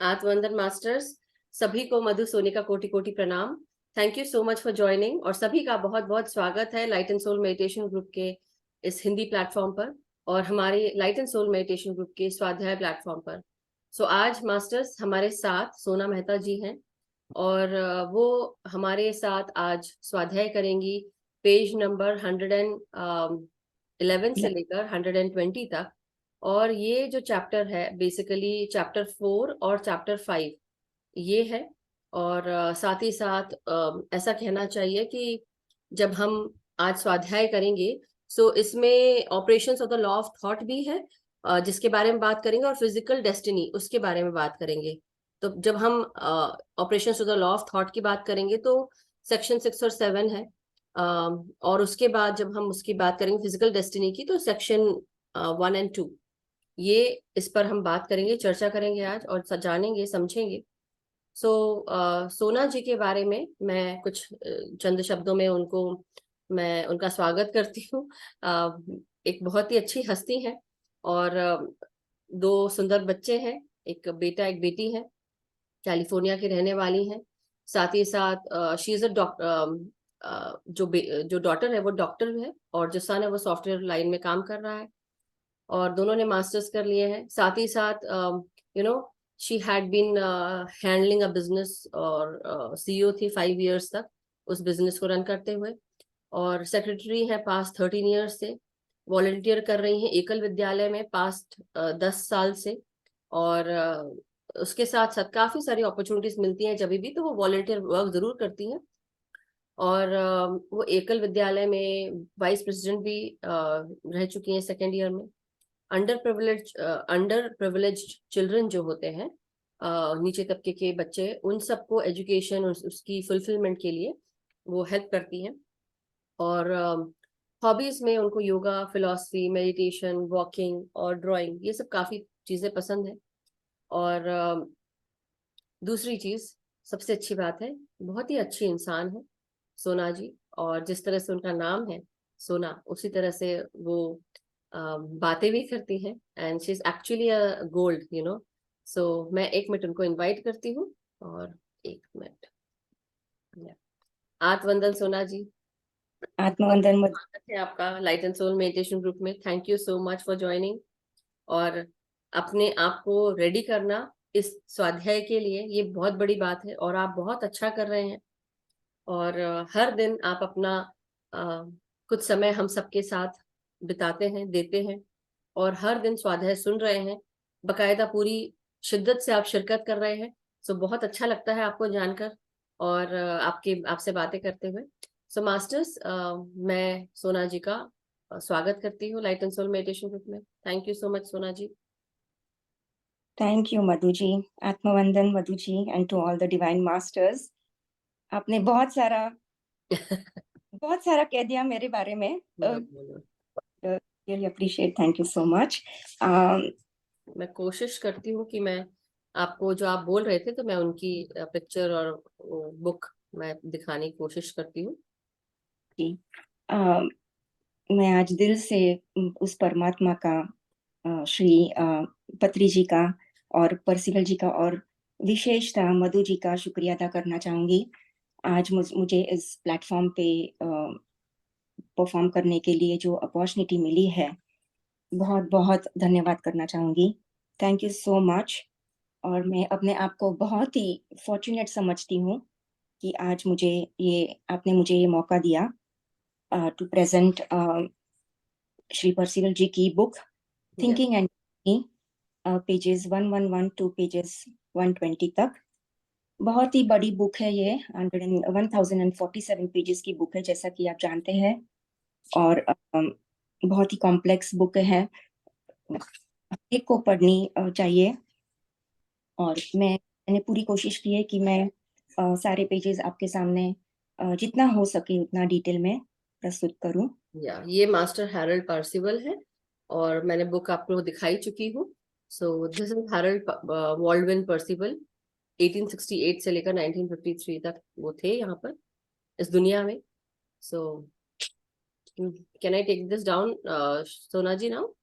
आत्मवंदन masters, सभी को मधु सोनी का कोटि कोटि प्रणाम। Thank you so much for joining और सभी का बहुत बहुत स्वागत है light and soul meditation group के इस हिंदी प्लेटफॉर्म पर और हमारे light and soul meditation group के स्वाध्याय प्लेटफॉर्म पर। आज मास्टर्स हमारे साथ सोना मेहता जी हैं और वो हमारे साथ आज स्वाध्याय करेंगी पेज नंबर 111 से लेकर 120 तक। और ये जो चैप्टर है बेसिकली चैप्टर 4 और चैप्टर 5 ये है। और साथ ही साथ ऐसा कहना चाहिए कि जब हम आज स्वाध्याय करेंगे सो इसमें operations of the law of thought भी है, जिसके बारे में बात करेंगे, और फिजिकल डेस्टिनी उसके बारे में बात करेंगे। तो जब हम operations of the law of thought की बात करेंगे तो सेक्शन 6 और 7 है। और उसके बाद जब हम उसकी बात करेंगे फिजिकल डेस्टिनी की तो सेक्शन 1 एंड 2, ये इस पर हम बात करेंगे, चर्चा करेंगे आज और जानेंगे समझेंगे। सोना जी के बारे में मैं कुछ चंद शब्दों में मैं उनका स्वागत करती हूँ। एक बहुत ही अच्छी हस्ती है और दो सुंदर बच्चे हैं, एक बेटा एक बेटी है, कैलिफोर्निया की रहने वाली हैं। साथ ही साथ शी इज अ डॉक्टर, जो डॉटर है वो डॉक्टर है और जो सन है वो सॉफ्टवेयर लाइन में काम कर रहा है और दोनों ने मास्टर्स कर लिए हैं। साथ ही साथ you know she had been handling a business और सीईओ थी 5 इयर्स तक उस बिजनेस को रन करते हुए, और सेक्रेटरी है पास्ट 13 इयर्स से। वॉलंटियर कर रही हैं एकल विद्यालय में पास्ट 10 साल से। और उसके साथ साथ काफी सारी अपॉर्चुनिटीज मिलती हैं जब भी, तो वो वॉलंटियर वर्क जरूर करती हैं। और वो एकल विद्यालय में वाइस प्रेसिडेंट भी रह चुकी हैं 2nd ईयर में। अंडर प्रिविलेज्ड चिल्ड्रन जो होते हैं, नीचे तबके के बच्चे, उन सबको एजुकेशन उसकी फुलफिलमेंट के लिए वो हेल्प करती हैं। और हॉबीज में उनको योगा, फिलॉसफी, मेडिटेशन, वॉकिंग और ड्राइंग, ये सब काफी चीजें पसंद है। और दूसरी चीज, सबसे अच्छी बात है, बहुत ही अच्छी इंसान है सोना जी। और जिस तरह से उनका नाम है सोना, उसी तरह से वो बातें भी करती हैं and she is actually a gold so मैं 1 मिनट उनको इनवाइट करती हूँ। और 1 मिनट। आत्मवंदन सोना जी, आत्मवंदन स्वागत है आपका light and soul meditation group में। Thank you so much for joining और अपने आप को रेडी करना इस स्वाध्याय के लिए, ये बहुत बड़ी बात है और आप बहुत अच्छा कर रहे हैं। और हर दिन आप अपना कुछ समय हम सबके साथ बिताते हैं, देते हैं, और हर दिन स्वाध्याय सुन रहे हैं, बकायदा पूरी शिद्दत से आप शिरकत कर रहे हैं। बहुत अच्छा लगता है आपको जानकर और आपसे बातें करते हुए। मास्टर्स, मैं सोना जी का स्वागत करती हूँ light and soul meditation group में। Thank you so much Sona ji. Thank you Madhu ji, आत्मवंदन Madhu ji and to all the divine masters. आपने बहुत सारा कह दिया मेरे बारे में। Really appreciate, thank you so much. मैं कोशिश करती हूँ कि मैं आपको जो आप बोल रहे थे तो मैं उनकी पिक्चर और बुक मैं दिखाने की कोशिश करती हूँ। मैं आज दिल से उस परमात्मा का, श्री पत्री जी का और परसिवल जी का और विशेषतः मधु जी का शुक्रिया अदा करना चाहूंगी। आज मुझे इस प्लेटफॉर्म पे परफॉर्म करने के लिए जो अपॉर्चुनिटी मिली है, बहुत बहुत धन्यवाद करना चाहूंगी। Thank you so much. और मैं अपने आप को बहुत ही फॉर्चुनेट समझती हूँ कि आज आपने मुझे ये मौका दिया टू प्रेजेंट श्री परसिवल जी की book thinking and pages 111 two pages 120 तक। बहुत ही बड़ी बुक है ये, 1047 पेजेस की बुक है जैसा कि आप जानते हैं, और बहुत ही कॉम्प्लेक्स बुक है, एक को पढ़नी चाहिए। और मैंने पूरी कोशिश की है कि मैं सारे पेजेस आपके सामने जितना हो सके उतना डिटेल में प्रस्तुत करूं। ये मास्टर हैरल्ड पर्सिवल है और मैंने बुक आपको दिखाई चुकी हूँ। This is Harold Waldwin Percival. 1868 से लेकर 1953 तक वो थे यहाँ पर इस दुनिया में। Can I take this down Sona ji now?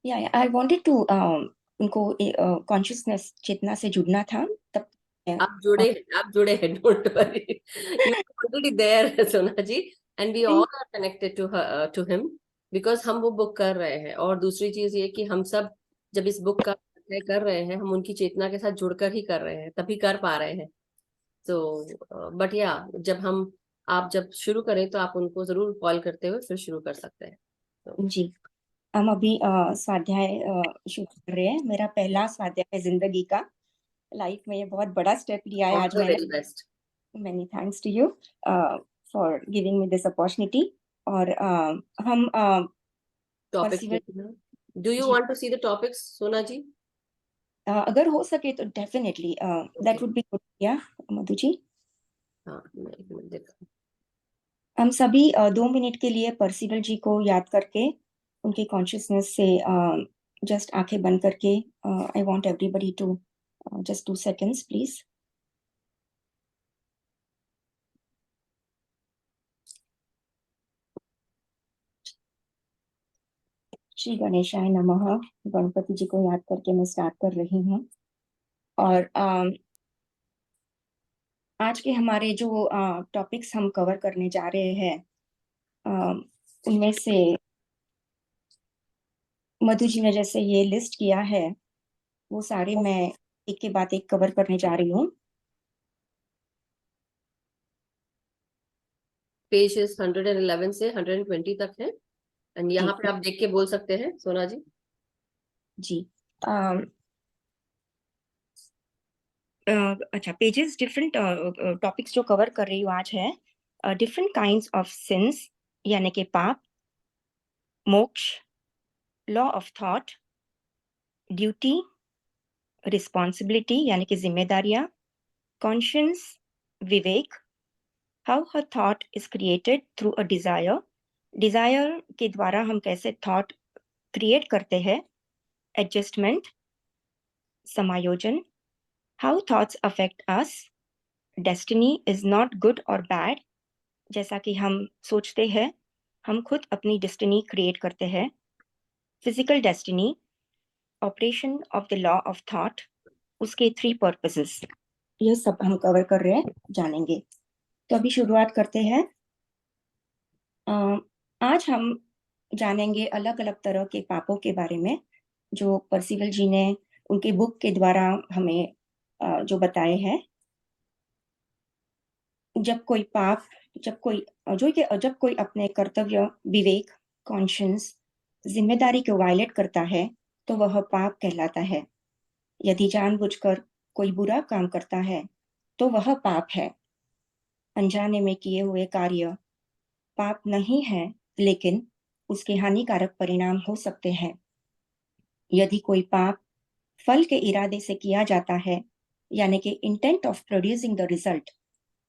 Yeah, I wanted to उनको कॉन्शियसनेस चेतना से जुड़ना था, तब आप जुड़े हैं, don't worry, you already there Sona ji, and we all are connected to him, because हम वो बुक कर रहे हैं। और दूसरी चीज ये कि हम सब जब इस बुक का अध्ययन कर रहे हैं, हम उनकी चेतना के साथ जुड़कर ही कर रहे हैं, तभी कर पा रहे हैं। तो बट या आप जब शुरू करें तो आप उनको जरूर कॉल करते हुए फिर शुरू कर सकते हैं। तो जी, हम अभी स्वाध्याय शुरू कर रहे हैं। मेरा पहला स्वाध्याय है जिंदगी का। लाइफ में ये बहुत बड़ा स्टेप लिया है ऑल आज द मैंने। Very best. Many thanks to you for giving me this opportunity. और हम टॉपिक्स परसिवर देखना, डू यू जी, want to see the topics Sona ji? अगर हो सके तो definitely okay, that would be good. या मधु जी, हाँ मैं एक मिनट देखा। हम सभी 2 मिनट के लिए परसिवल जी को याद करके उनकी कॉन्शियसनेस से जस्ट आंखें बंद करके, I want everybody to just 2 seconds please. Shri गणेशाय नमः। गणपति जी को याद करके मैं स्टार्ट कर रही हूँ। और आज के हमारे जो टॉपिक्स हम कवर करने जा रहे हैं, उनमें से मधु जी ने जैसे ये लिस्ट किया है, वो सारे मैं एक के बाद एक कवर करने जा रही हूँ। पेजेस 111 से 120 तक है, एंड जी यहाँ पे आप देख के बोल सकते हैं सोना जी। जी। अच्छा, पेजेस डिफरेंट टॉपिक्स जो कवर कर रही हूँ आज है डिफरेंट काइंड्स ऑफ सिंस, यानी कि पाप, मोक्ष, law of thought, duty, responsibility यानी कि जिम्मेदारियां, कॉन्शियंस, विवेक, how her thought is created through a desire, desire के द्वारा हम कैसे थॉट क्रिएट करते हैं, एडजस्टमेंट, समायोजन, how thoughts affect us, destiny is not good और बैड, जैसा कि हम सोचते हैं हम खुद अपनी डेस्टिनी क्रिएट करते हैं, physical destiny, operation of the law of thought, उसके 3 पर्पसेस, ये सब हम कवर कर रहे हैं, जानेंगे। तो अभी शुरुआत करते हैं। आज हम जानेंगे अलग अलग तरह के पापों के बारे में, जो परसिवल जी ने उनके बुक के द्वारा हमें जो बताए हैं। जब कोई पाप, जब कोई जब कोई अपने कर्तव्य, विवेक, कॉन्शियंस, जिम्मेदारी को वायलेट करता है, तो वह पाप कहलाता है। यदि जानबूझकर कोई बुरा काम करता है, तो वह पाप है। अनजाने में किए हुए कार्य पाप नहीं है, लेकिन उसके हानिकारक परिणाम हो सकते हैं। यदि कोई पाप फल के इरादे से किया जाता है, यानी कि intent of producing the result,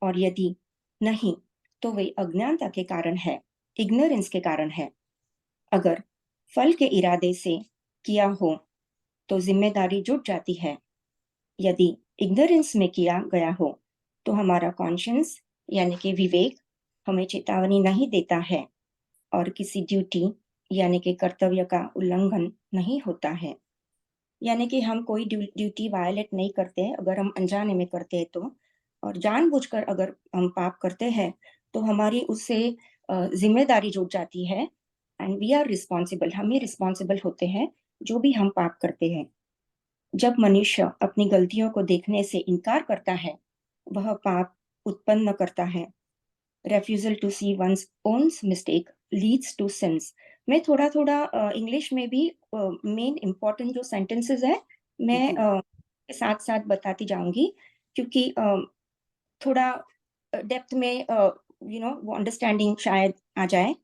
और यदि नहीं, तो वे अज्ञानता के कारण है, इग्नोरेंस के कारण है। अगर फल के इरादे से किया हो, तो जिम्मेदारी जुट जाती है। यदि इग्नोरेंस में किया गया हो, तो हमारा कॉन्शियंस यानी कि विवेक हमें चेतावनी नहीं देता है, और किसी ड्यूटी यानी कि कर्तव्य का उल्लंघन नहीं होता है। यानी कि हम कोई ड्यूटी वायलेट नहीं करते अगर हम अनजाने में करते हैं तो। और जानबूझकर अगर हम पाप करते हैं, तो हमारी उससे जिम्मेदारी जुट जाती है, एंड वी आर रिस्पॉन्सिबल, हम ही रिस्पॉन्सिबल होते हैं जो भी हम पाप करते हैं। जब मनुष्य अपनी गलतियों को देखने से इनकार करता है, वह पाप उत्पन्न करता है। Refusal to see one's own mistake leads to sins. मैं थोड़ा थोड़ा इंग्लिश में भी मेन इंपॉर्टेंट जो सेंटेंसेस है, मैं जी, के साथ साथ बताती जाऊंगी, क्योंकि थोड़ा डेप्थ में वो अंडरस्टैंडिंग शायद आ जाए।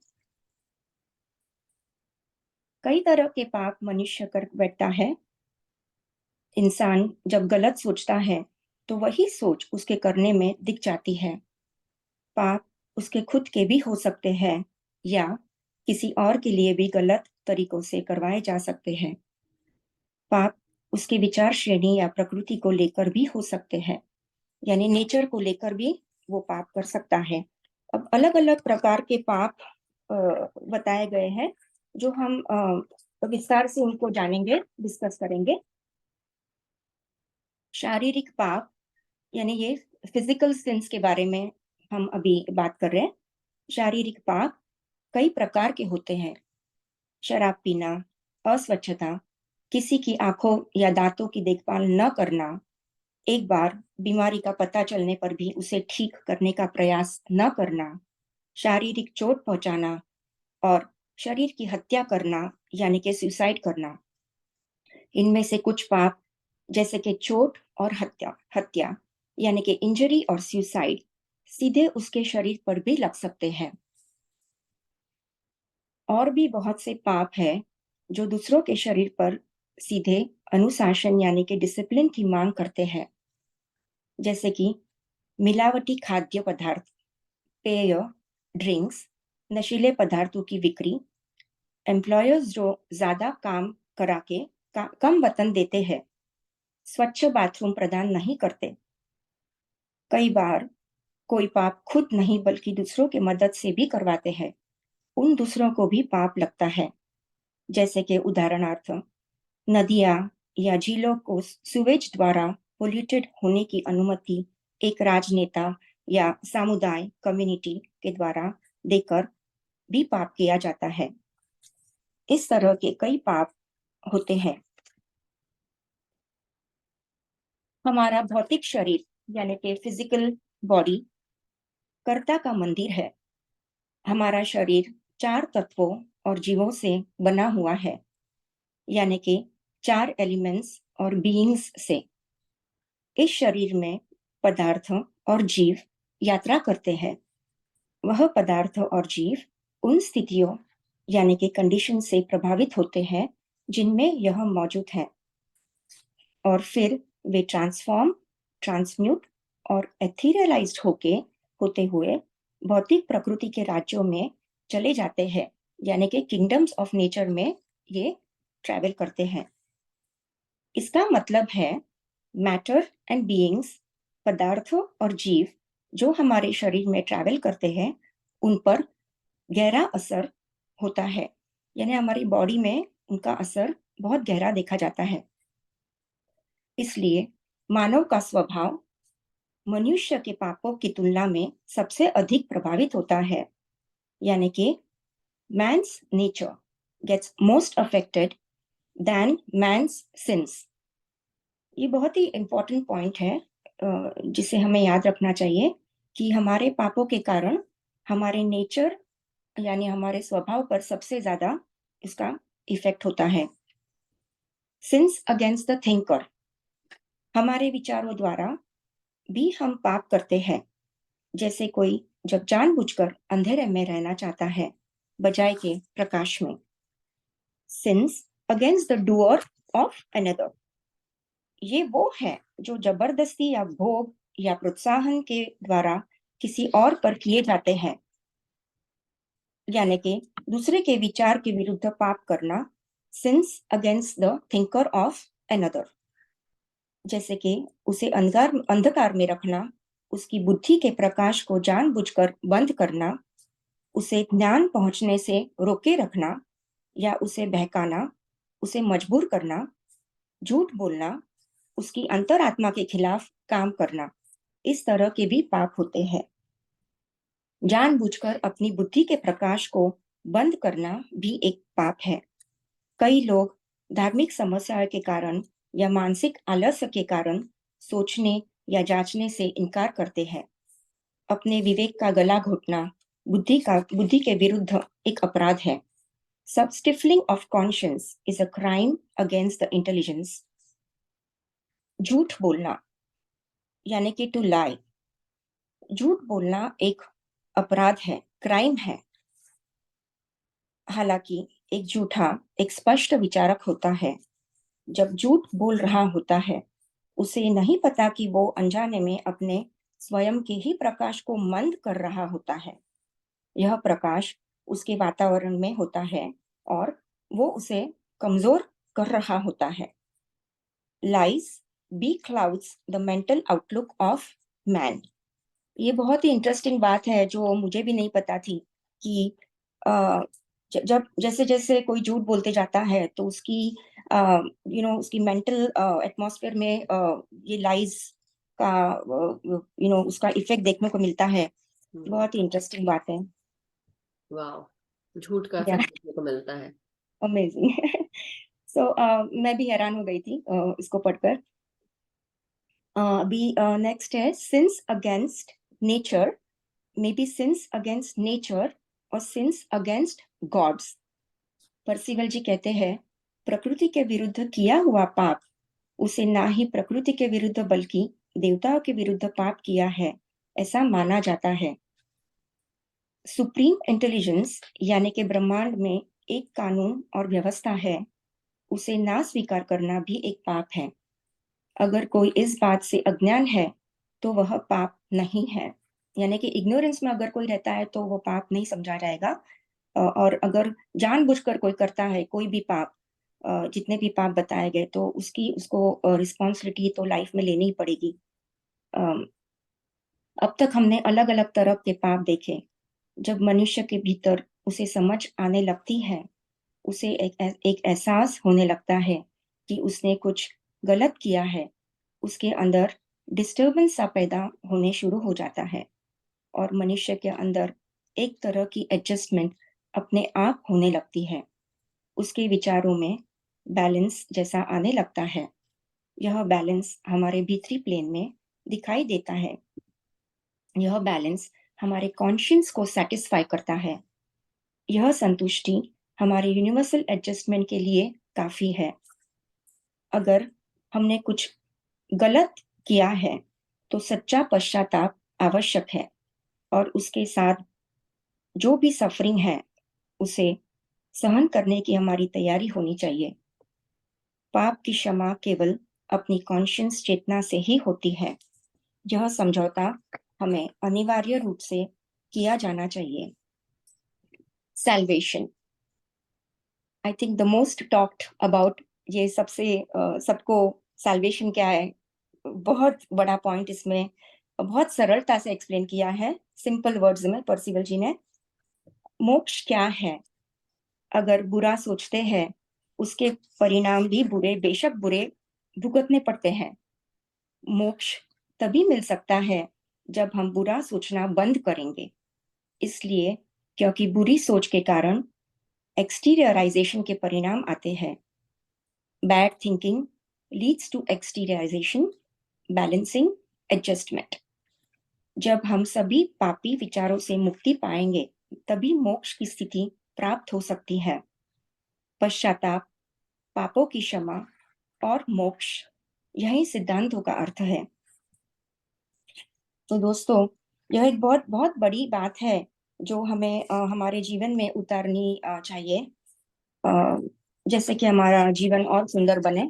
कई तरह के पाप मनुष्य कर बैठता है। इंसान जब गलत सोचता है, तो वही सोच उसके करने में दिख जाती है। पाप उसके खुद के भी हो सकते हैं, या किसी और के लिए भी गलत तरीकों से करवाए जा सकते हैं। पाप उसके विचार श्रेणी या प्रकृति को लेकर भी हो सकते हैं, यानी नेचर को लेकर भी वो पाप कर सकता है। अब अलग अलग प्रकार के पाप बताए गए हैं, जो हम विस्तार से उनको जानेंगे, डिस्कस करेंगे। शारीरिक पाप यानी ये फिजिकल सिंस के बारे में हम अभी बात कर रहे हैं। शारीरिक पाप कई प्रकार के होते हैं। शराब पीना, अस्वच्छता, किसी की आंखों या दांतों की देखभाल न करना, एक बार बीमारी का पता चलने पर भी उसे ठीक करने का प्रयास न करना, शारीरिक चोट पहुंचाना और शरीर की हत्या करना यानी कि सुसाइड करना। इनमें से कुछ पाप जैसे कि चोट और हत्या हत्या यानी कि इंजरी और सुसाइड सीधे उसके शरीर पर भी लग सकते हैं। और भी बहुत से पाप है जो दूसरों के शरीर पर सीधे अनुशासन यानी कि डिसिप्लिन की मांग करते हैं, जैसे कि मिलावटी खाद्य पदार्थ, पेय, ड्रिंक्स, नशीले पदार्थों की बिक्री, एम्प्लॉयर्स जो ज्यादा काम करा के कम वेतन देते हैं, स्वच्छ बाथरूम प्रदान नहीं करते। कई बार कोई पाप खुद नहीं बल्कि दूसरों की मदद से भी करवाते हैं, उन दूसरों को भी पाप लगता है। जैसे कि उदाहरणार्थ नदियां या झीलों को सुवेज द्वारा पोल्यूटेड होने की अनुमति एक राजनेता या समुदाय कम्युनिटी के द्वारा देकर भी पाप किया जाता है। इस तरह के कई पाप होते हैं। हमारा भौतिक शरीर यानी कि फिजिकल बॉडी कर्ता का मंदिर है। हमारा शरीर 4 तत्वों और जीवों से बना हुआ है, यानी कि 4 एलिमेंट्स और बीइंग्स से। इस शरीर में पदार्थ और जीव यात्रा करते हैं। वह पदार्थ और जीव उन स्थितियों यानी कि कंडीशन से प्रभावित होते हैं जिनमें यह मौजूद है, और फिर वे ट्रांसफॉर्म, ट्रांसम्यूट और एथीरियलाइज्ड होते हुए भौतिक प्रकृति के राज्यों में चले जाते हैं, यानी कि किंगडम्स ऑफ नेचर में ये ट्रैवल करते हैं। इसका मतलब है मैटर एंड बीइंग्स, पदार्थ और जीव जो हमारे शरीर में ट्रैवल करते हैं, उन पर गहरा असर होता है, यानी हमारी बॉडी में उनका असर बहुत गहरा देखा जाता है। इसलिए मानव का स्वभाव मनुष्य के पापों की तुलना में सबसे अधिक प्रभावित होता है, यानी कि man's nature gets most affected than man's sins. ये बहुत ही इम्पोर्टेंट पॉइंट है, जिसे हमें याद रखना चाहिए कि हमारे पापों के कारण हमारे नेचर यानी हमारे स्वभाव पर सबसे ज्यादा इसका इफेक्ट होता है। सिंस अगेंस्ट द थिंकर, हमारे विचारों द्वारा भी हम पाप करते हैं। जैसे कोई जब जानबूझकर अंधेरे में रहना चाहता है बजाय के प्रकाश में। Since against the doer of another, ये वो है जो जबरदस्ती या भोग या प्रोत्साहन के द्वारा किसी और पर किए जाते हैं, यानी कि दूसरे के विचार के विरुद्ध पाप करना। Since against the thinker of another, जैसे कि उसे अंधकार में रखना, उसकी बुद्धि के प्रकाश को जानबूझकर बंद करना, उसे ज्ञान पहुंचने से रोके रखना या उसे बहकाना, उसे मजबूर करना, झूठ बोलना, उसकी अंतरात्मा के खिलाफ काम करना। इस तरह के भी पाप होते हैं। जानबूझकर अपनी बुद्धि के प्रकाश को बंद करना भी एक पाप है। कई लोग धार्मिक समस्याओं के कारण या मानसिक आलस्य के कारण सोचने या जांचने से इनकार करते हैं। अपने विवेक का गला घोटना बुद्धि के विरुद्ध एक अपराध है। Stifling of conscience is a crime against the intelligence. झूठ बोलना यानी कि टू लाई, झूठ बोलना एक अपराध है, क्राइम है। हालांकि एक झूठा एक स्पष्ट विचारक होता है। जब झूठ बोल रहा होता है, उसे नहीं पता कि वो अनजाने में अपने स्वयं के ही प्रकाश को मंद कर रहा होता है। यह प्रकाश उसके वातावरण में होता है और वो उसे कमजोर कर रहा होता है। Lies be clouds the mental outlook of man. ये बहुत ही इंटरेस्टिंग बात है जो मुझे भी नहीं पता थी कि जब जैसे जैसे कोई झूठ बोलते जाता है तो उसकी उसकी मेंटल एटमॉस्फेयर में ये लाइज का उसका इफेक्ट देखने को मिलता है। बहुत ही इंटरेस्टिंग बात है। वाह, झूठ का या इफेक्ट देखने को मिलता है। अमेजिंग। सो मैं भी हैरान हो गई थी इसको पढ़कर। अभी नेक्स्ट है since against nature, may be since against nature और सिंस अगेंस्ट गॉड्स। परसिवल जी कहते हैं प्रकृति के विरुद्ध किया हुआ पाप उसे ना ही प्रकृति के विरुद्ध बल्कि देवताओं के विरुद्ध पाप किया है ऐसा माना जाता है। सुप्रीम इंटेलिजेंस यानी कि ब्रह्मांड में एक कानून और व्यवस्था है, उसे ना स्वीकार करना भी एक पाप है। अगर कोई इस बात से अज्ञान है तो वह पाप नहीं है। यानी कि इग्नोरेंस में अगर कोई रहता है तो वो पाप नहीं समझा जाएगा। और अगर जानबूझकर कोई करता है कोई भी पाप, जितने भी पाप बताए गए, तो उसको रिस्पॉन्सिबिलिटी तो लाइफ में लेनी ही पड़ेगी। अम, अब तक हमने अलग अलग तरह के पाप देखे। जब मनुष्य के भीतर उसे समझ आने लगती है, उसे एक एहसास होने लगता है कि उसने कुछ गलत किया है, उसके अंदर डिस्टरबेंस सा पैदा होने शुरू हो जाता है और मनुष्य के अंदर एक तरह की एडजस्टमेंट अपने आप होने लगती है। उसके विचारों में बैलेंस जैसा आने लगता है। यह बैलेंस हमारे भीतरी प्लेन में दिखाई देता है। यह बैलेंस हमारे कॉन्शियंस को सेटिस्फाई करता है। यह संतुष्टि हमारे यूनिवर्सल एडजस्टमेंट के लिए काफी है। अगर हमने कुछ गलत किया है तो सच्चा पश्चाताप आवश्यक है और उसके साथ जो भी सफरिंग है उसे सहन करने की हमारी तैयारी होनी चाहिए। पाप की क्षमा केवल अपनी कॉन्शियस चेतना से ही होती है। यह समझौता हमें अनिवार्य रूप से किया जाना चाहिए। Salvation, I think the most talked about, ये सबको सैल्वेशन क्या है, बहुत बड़ा पॉइंट इसमें बहुत सरलता से एक्सप्लेन किया है सिंपल वर्ड्स में परसिवल जी ने। मोक्ष क्या है? अगर बुरा सोचते हैं उसके परिणाम भी बुरे, बेशक बुरे भुगतने पड़ते हैं। मोक्ष तभी मिल सकता है जब हम बुरा सोचना बंद करेंगे। इसलिए क्योंकि बुरी सोच के कारण एक्सटीरियराइजेशन के परिणाम आते हैं। Bad thinking leads to exteriorization, balancing, adjustment. जब हम सभी पापी विचारों से मुक्ति पाएंगे तभी मोक्ष की स्थिति प्राप्त हो सकती है। पश्चाताप, पापों की क्षमा और मोक्ष, यही सिद्धांतों का अर्थ है। तो दोस्तों, यह एक बहुत बहुत बड़ी बात है जो हमें हमारे जीवन में उतारनी चाहिए, अ, जैसे कि हमारा जीवन और सुंदर बने।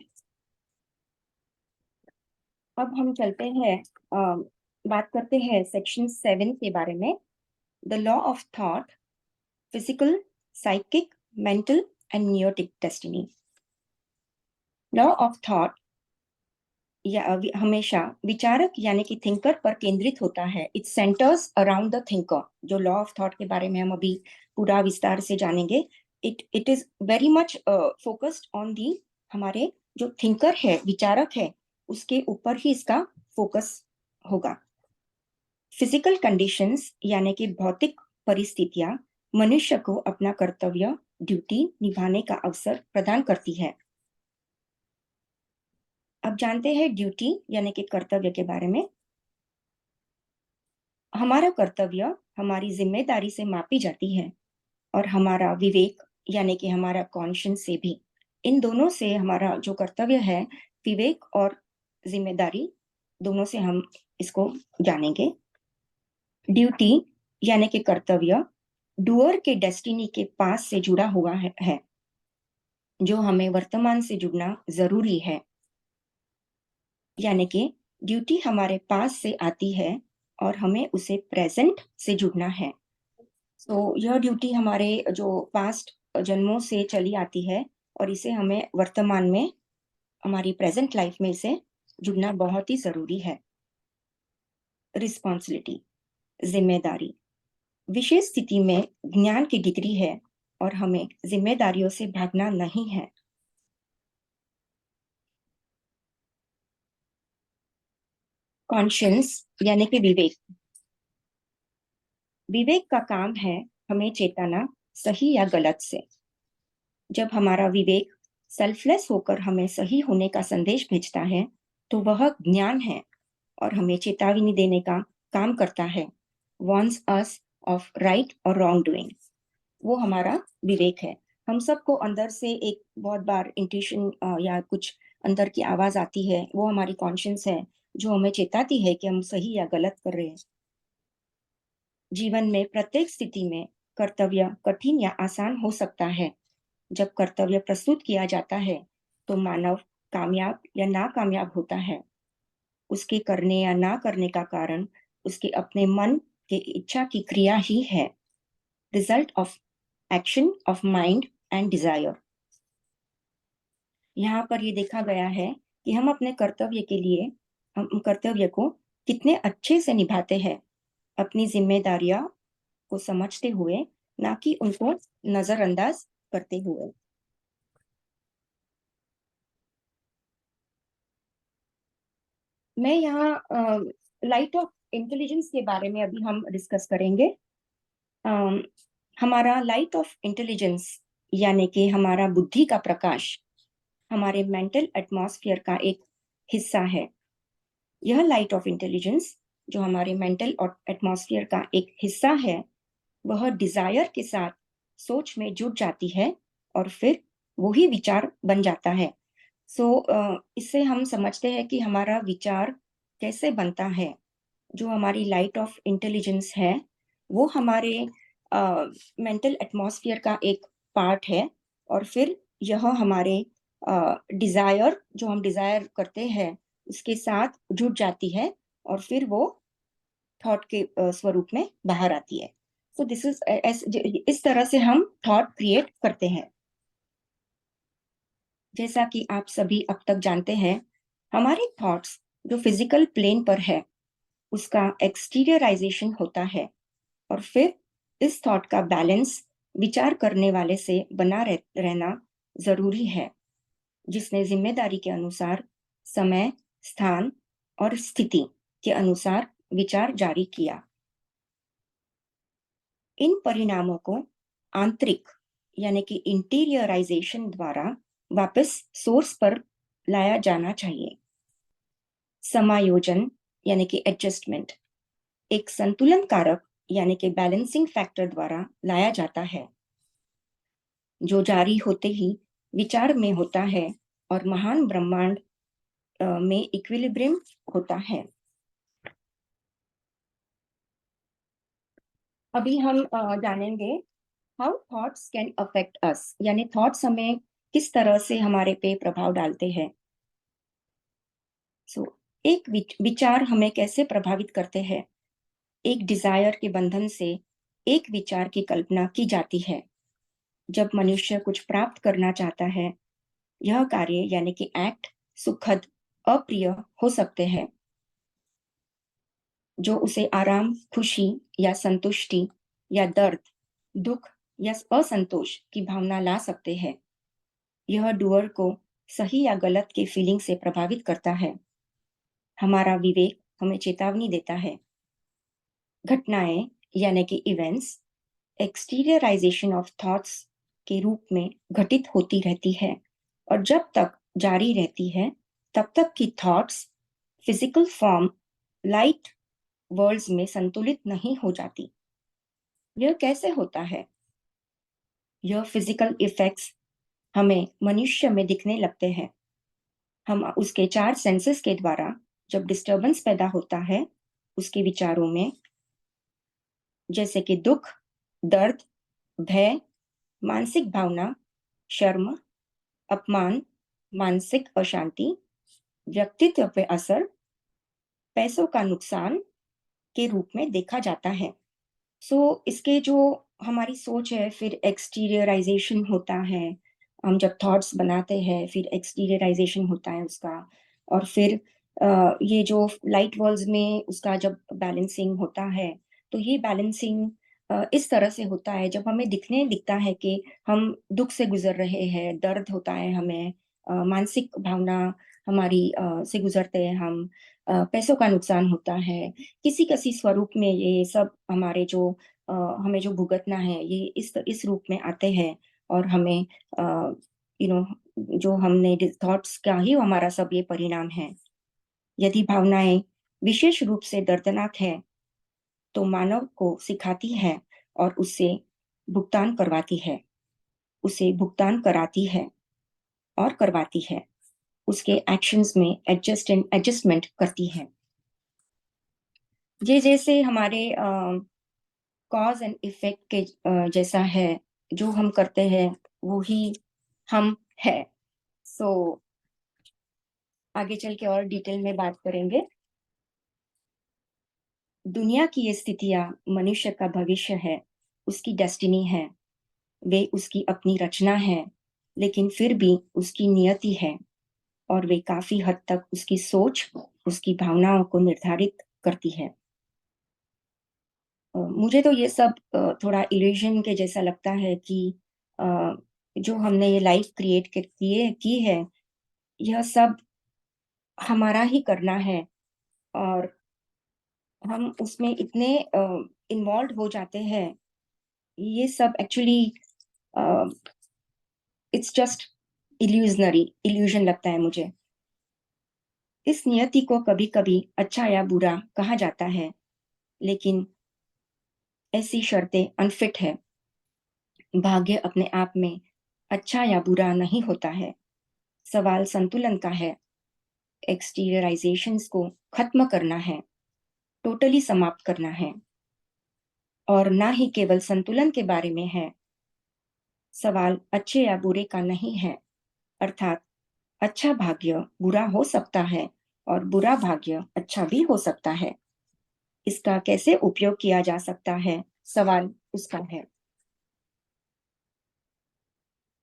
अब हम चलते हैं, बात करते हैं सेक्शन 7 के बारे में। The law of thought, physical, psychic, mental and noetic destiny. Law of thought हमेशा विचारक यानी कि थिंकर पर केंद्रित होता है। It centers around the thinker. जो लॉ ऑफ थॉट के बारे में हम अभी पूरा विस्तार से जानेंगे, it is very much focused on the, हमारे जो थिंकर है, विचारक है, उसके ऊपर ही इसका फोकस होगा। फिजिकल कंडीशंस यानी कि भौतिक परिस्थितियां मनुष्य को अपना कर्तव्य, ड्यूटी निभाने का अवसर प्रदान करती है। अब जानते हैं ड्यूटी यानी कि कर्तव्य के बारे में। हमारा कर्तव्य हमारी जिम्मेदारी से मापी जाती है और हमारा विवेक यानी कि हमारा कॉन्शियस से भी। इन दोनों से हमारा जो कर्तव्य है, विवेक और जिम्मेदारी, दोनों से हम इसको जानेंगे। ड्यूटी यानी कि कर्तव्य डूअर के डेस्टिनी के पास से जुड़ा हुआ है, जो हमें वर्तमान से जुड़ना जरूरी है। यानी कि ड्यूटी हमारे पास से आती है और हमें उसे प्रेजेंट से जुड़ना है। तो यह ड्यूटी हमारे जो पास्ट जन्मों से चली आती है और इसे हमें वर्तमान में, हमारी प्रेजेंट लाइफ में इसे जुड़ना बहुत ही जरूरी है। रिस्पॉन्सिबिलिटी, जिम्मेदारी, विशेष स्थिति में ज्ञान की डिग्री है और हमें जिम्मेदारियों से भागना नहीं है। कॉन्शियंस यानी कि विवेक। विवेक का काम है हमें चेताना सही या गलत से। जब हमारा विवेक सेल्फलेस होकर हमें सही होने का संदेश भेजता है, तो वह ज्ञान है और हमें चेतावनी देने का काम करता है, warns us of right और wrong doing। वो हमारा विवेक है। हम सबको अंदर से एक बहुत बार इंट्यूशन या कुछ अंदर की आवाज आती है, वो हमारी कॉन्शियंस है जो हमें चेताती है कि हम सही या गलत कर रहे हैं। जीवन में प्रत्येक स्थिति में कर्तव्य कठिन या आसान हो सकता है। जब कर्तव्य प्रस्तुत किया जाता है, तो मानव कामयाब या नाकामयाब होता है। उसके करने या ना करने का कारण उसके अपने मन के इच्छा की क्रिया ही है, result of action of mind and desire. यहाँ पर ये देखा गया है कि हम अपने कर्तव्य के लिए हम कर्तव्य को कितने अच्छे से निभाते हैं, अपनी जिम्मेदारियां को समझते हुए, ना कि उनको नजरअंदाज करते हुए। मैं यहाँ लाइट ऑफ इंटेलिजेंस के बारे में अभी हम डिस्कस करेंगे। अम, हमारा लाइट ऑफ इंटेलिजेंस यानी कि हमारा बुद्धि का प्रकाश हमारे मेंटल एटमॉस्फेयर का एक हिस्सा है। यह लाइट ऑफ इंटेलिजेंस जो हमारे मेंटल एटमॉस्फेयर का एक हिस्सा है, वह डिजायर के साथ सोच में जुड़ जाती है और फिर वही विचार बन जाता है। इससे हम समझते हैं कि हमारा विचार कैसे बनता है। जो हमारी लाइट ऑफ इंटेलिजेंस है, वो हमारे मेंटल एटमॉस्फेयर का एक पार्ट है और फिर यह हमारे डिजायर जो हम डिजायर करते हैं उसके साथ जुड़ जाती है और फिर वो थॉट के स्वरूप में बाहर आती है। सो दिस इज इस तरह से हम थॉट क्रिएट करते हैं। जैसा कि आप सभी अब तक जानते हैं, हमारे थॉट्स जो फिजिकल प्लेन पर है, उसका एक्सटीरियराइजेशन होता है और फिर इस थॉट का बैलेंस विचार करने वाले से बना रहना जरूरी है, जिसने जिम्मेदारी के अनुसार समय, स्थान और स्थिति के अनुसार विचार जारी किया। इन परिणामों को आंतरिक यानी कि इंटीरियराइजेशन द्वारा वापस सोर्स पर लाया जाना चाहिए। समायोजन यानी कि एडजस्टमेंट एक संतुलन कारक यानी कि बैलेंसिंग फैक्टर द्वारा लाया जाता है, जो जारी होते ही विचार में होता है और महान ब्रह्मांड में इक्विलिब्रियम होता है। अभी हम जानेंगे how thoughts can affect us, यानी थॉट्स हमें किस तरह से हमारे पे प्रभाव डालते हैं। एक विचार हमें कैसे प्रभावित करते हैं। एक डिजायर के बंधन से एक विचार की कल्पना की जाती है। जब मनुष्य कुछ प्राप्त करना चाहता है, यह कार्य यानी कि एक्ट सुखद अप्रिय हो सकते हैं, जो उसे आराम, खुशी या संतुष्टि या दर्द, दुख या असंतोष की भावना ला सकते हैं। यह डूअर को सही या गलत के फीलिंग से प्रभावित करता है। हमारा विवेक हमें चेतावनी देता है। घटनाएं यानी कि इवेंट्स एक्सटीरियराइजेशन ऑफ थॉट्स के रूप में घटित होती रहती है और जब तक जारी रहती है, तब तक की thoughts physical form light worlds में संतुलित नहीं हो जाती। यह कैसे होता है? यह फिजिकल इफेक्ट्स हमें मनुष्य में दिखने लगते हैं। हम उसके 4 सेंसेस के द्वारा जब डिस्टरबेंस पैदा होता है उसके विचारों में, जैसे कि दुख, दर्द, भय, मानसिक भावना, शर्म, अपमान, मानसिक अशांति, व्यक्तित्व पे असर, पैसों का नुकसान के रूप में देखा जाता है। इसके जो हमारी सोच है, फिर एक्सटीरियराइजेशन होता है। हम जब थॉट्स बनाते हैं, फिर एक्सटीरियराइजेशन होता है उसका, और फिर ये जो लाइट वर्ल्ड्स में उसका जब बैलेंसिंग होता है, तो ये बैलेंसिंग इस तरह से होता है जब हमें दिखता है कि हम दुःख से गुज़र रहे हैं, दर्द होता है हमें, मानसिक भावना हमारी से गुज़रते हैं हम, पैसों का नुकसान होता है, किसी-किसी स्वरूप में ये सब हमारे जो हमें जो भुगतना है, ये इस रूप में आते हैं और हमें अ, यू नो जो हमने थॉट्स का ही हमारा सब ये परिणाम है। यदि भावनाएँ विशेष रूप से दर्दनाक है, तो मानव को सिखाती है और उससे भुगतान करवाती है, उसे भुगतान कराती है और करवाती है, उसके एक्शंस में एडजस्टमेंट करती है। ये जैसे हमारे कॉज़ एंड इफ़ेक्ट के जैसा है, जो हम करते हैं, वो ही हम हैं। सो आगे चल के और डिटेल में बात करेंगे। दुनिया की ये स्थितियाँ मनुष्य का भविष्य है, उसकी डेस्टिनी है। वे उसकी अपनी रचना है, लेकिन फिर भी उसकी नियति है और वे काफ़ी हद तक उसकी सोच, उसकी भावनाओं को निर्धारित करती है। मुझे तो ये सब थोड़ा इल्यूज़न के जैसा लगता है कि अ, जो हमने ये लाइफ़ क्रिएट क किए की है, यह सब हमारा ही करना है और हम उसमें इतने इन्वॉल्व्ड हो जाते हैं। ये सब actually a, it's just illusion लगता है मुझे। इस नियति को कभी-कभी अच्छा या बुरा कहा जाता है, लेकिन ऐसी शर्तें अनफिट है। भाग्य अपने आप में अच्छा या बुरा नहीं होता है। सवाल संतुलन का है, एक्सटीरियराइज़ेशंस को खत्म करना है, टोटली समाप्त करना है और ना ही केवल संतुलन के बारे में है। सवाल अच्छे या बुरे का नहीं है, अर्थात अच्छा भाग्य बुरा हो सकता है और बुरा भाग्य अच्छा भी हो सकता है। इसका कैसे उपयोग किया जा सकता है, सवाल उसका है।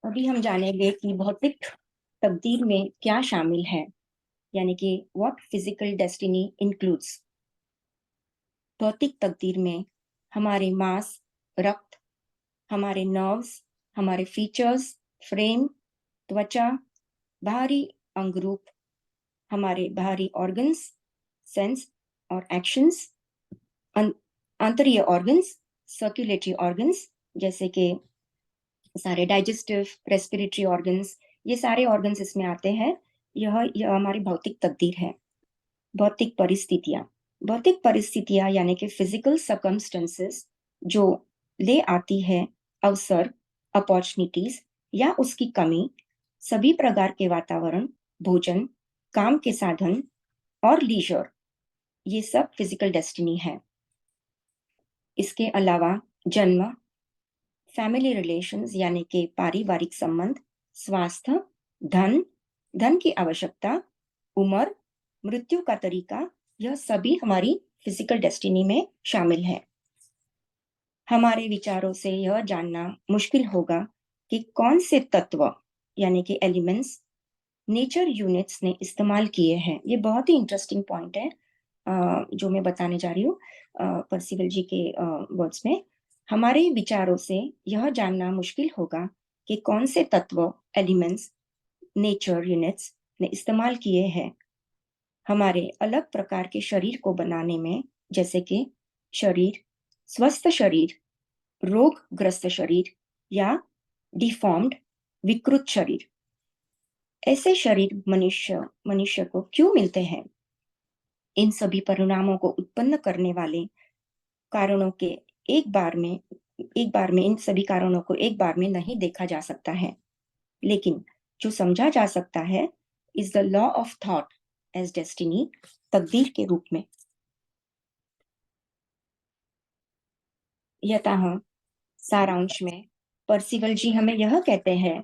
अभी हम जानेंगे कि भौतिक तकदीर में क्या शामिल है, यानी कि व्हाट फिजिकल डेस्टिनी इंक्लूड्स। भौतिक तकदीर में हमारे मांस, रक्त, हमारे नर्व्स, हमारे फीचर्स, फ्रेम, त्वचा, बाहरी अंग रूप, हमारे बाहरी ऑर्गन्स, सेंस और एक्शंस, आंतरीय ऑर्गन्स, सर्कुलेटरी ऑर्गन्स जैसे कि सारे डाइजेस्टिव, रेस्पिरेटरी ऑर्गन्स, ये सारे ऑर्गन्स इसमें आते हैं। यह हमारी भौतिक तकदीर है। भौतिक परिस्थितियाँ। भौतिक परिस्थितियाँ यानी कि फिज़िकल सर्कमस्टेंसेस जो ले आती है अवसर, अपॉर्च्युनिटीज़ या उसकी कमी, सभी प्रकार के वातावरण, भोजन, काम के साधन और लीजर, ये सब फिज़िकल डेस्टिनी है। इसके अलावा जन्म, फैमिली रिलेशंस यानी कि पारिवारिक संबंध, स्वास्थ्य, धन, धन की आवश्यकता, उम्र, मृत्यु का तरीका, यह सभी हमारी फिजिकल डेस्टिनी में शामिल है। हमारे विचारों से यह जानना मुश्किल होगा कि कौन से तत्व यानी कि एलिमेंट्स नेचर यूनिट्स ने इस्तेमाल किए हैं। ये बहुत ही इंटरेस्टिंग पॉइंट है जो मैं बताने जा रही हूँ पर्सिवल जी के वर्ड्स में। हमारे विचारों से यह जानना मुश्किल होगा कि कौन से तत्व एलिमेंट्स नेचर यूनिट्स ने इस्तेमाल किए हैं हमारे अलग प्रकार के शरीर को बनाने में, जैसे कि शरीर, स्वस्थ शरीर, रोगग्रस्त शरीर या डिफॉर्म्ड, विकृत शरीर। ऐसे शरीर मनुष्य मनुष्य को क्यों मिलते हैं? इन सभी परिणामों को उत्पन्न करने वाले कारणों के एक बार में एक बार में इन सभी कारणों को एक बार में नहीं देखा जा सकता है। लेकिन जो समझा जा सकता है is the law of thought as destiny, तकदीर के रूप में। यतः सारांश में पर्सिवल जी हमें यह कहते हैं,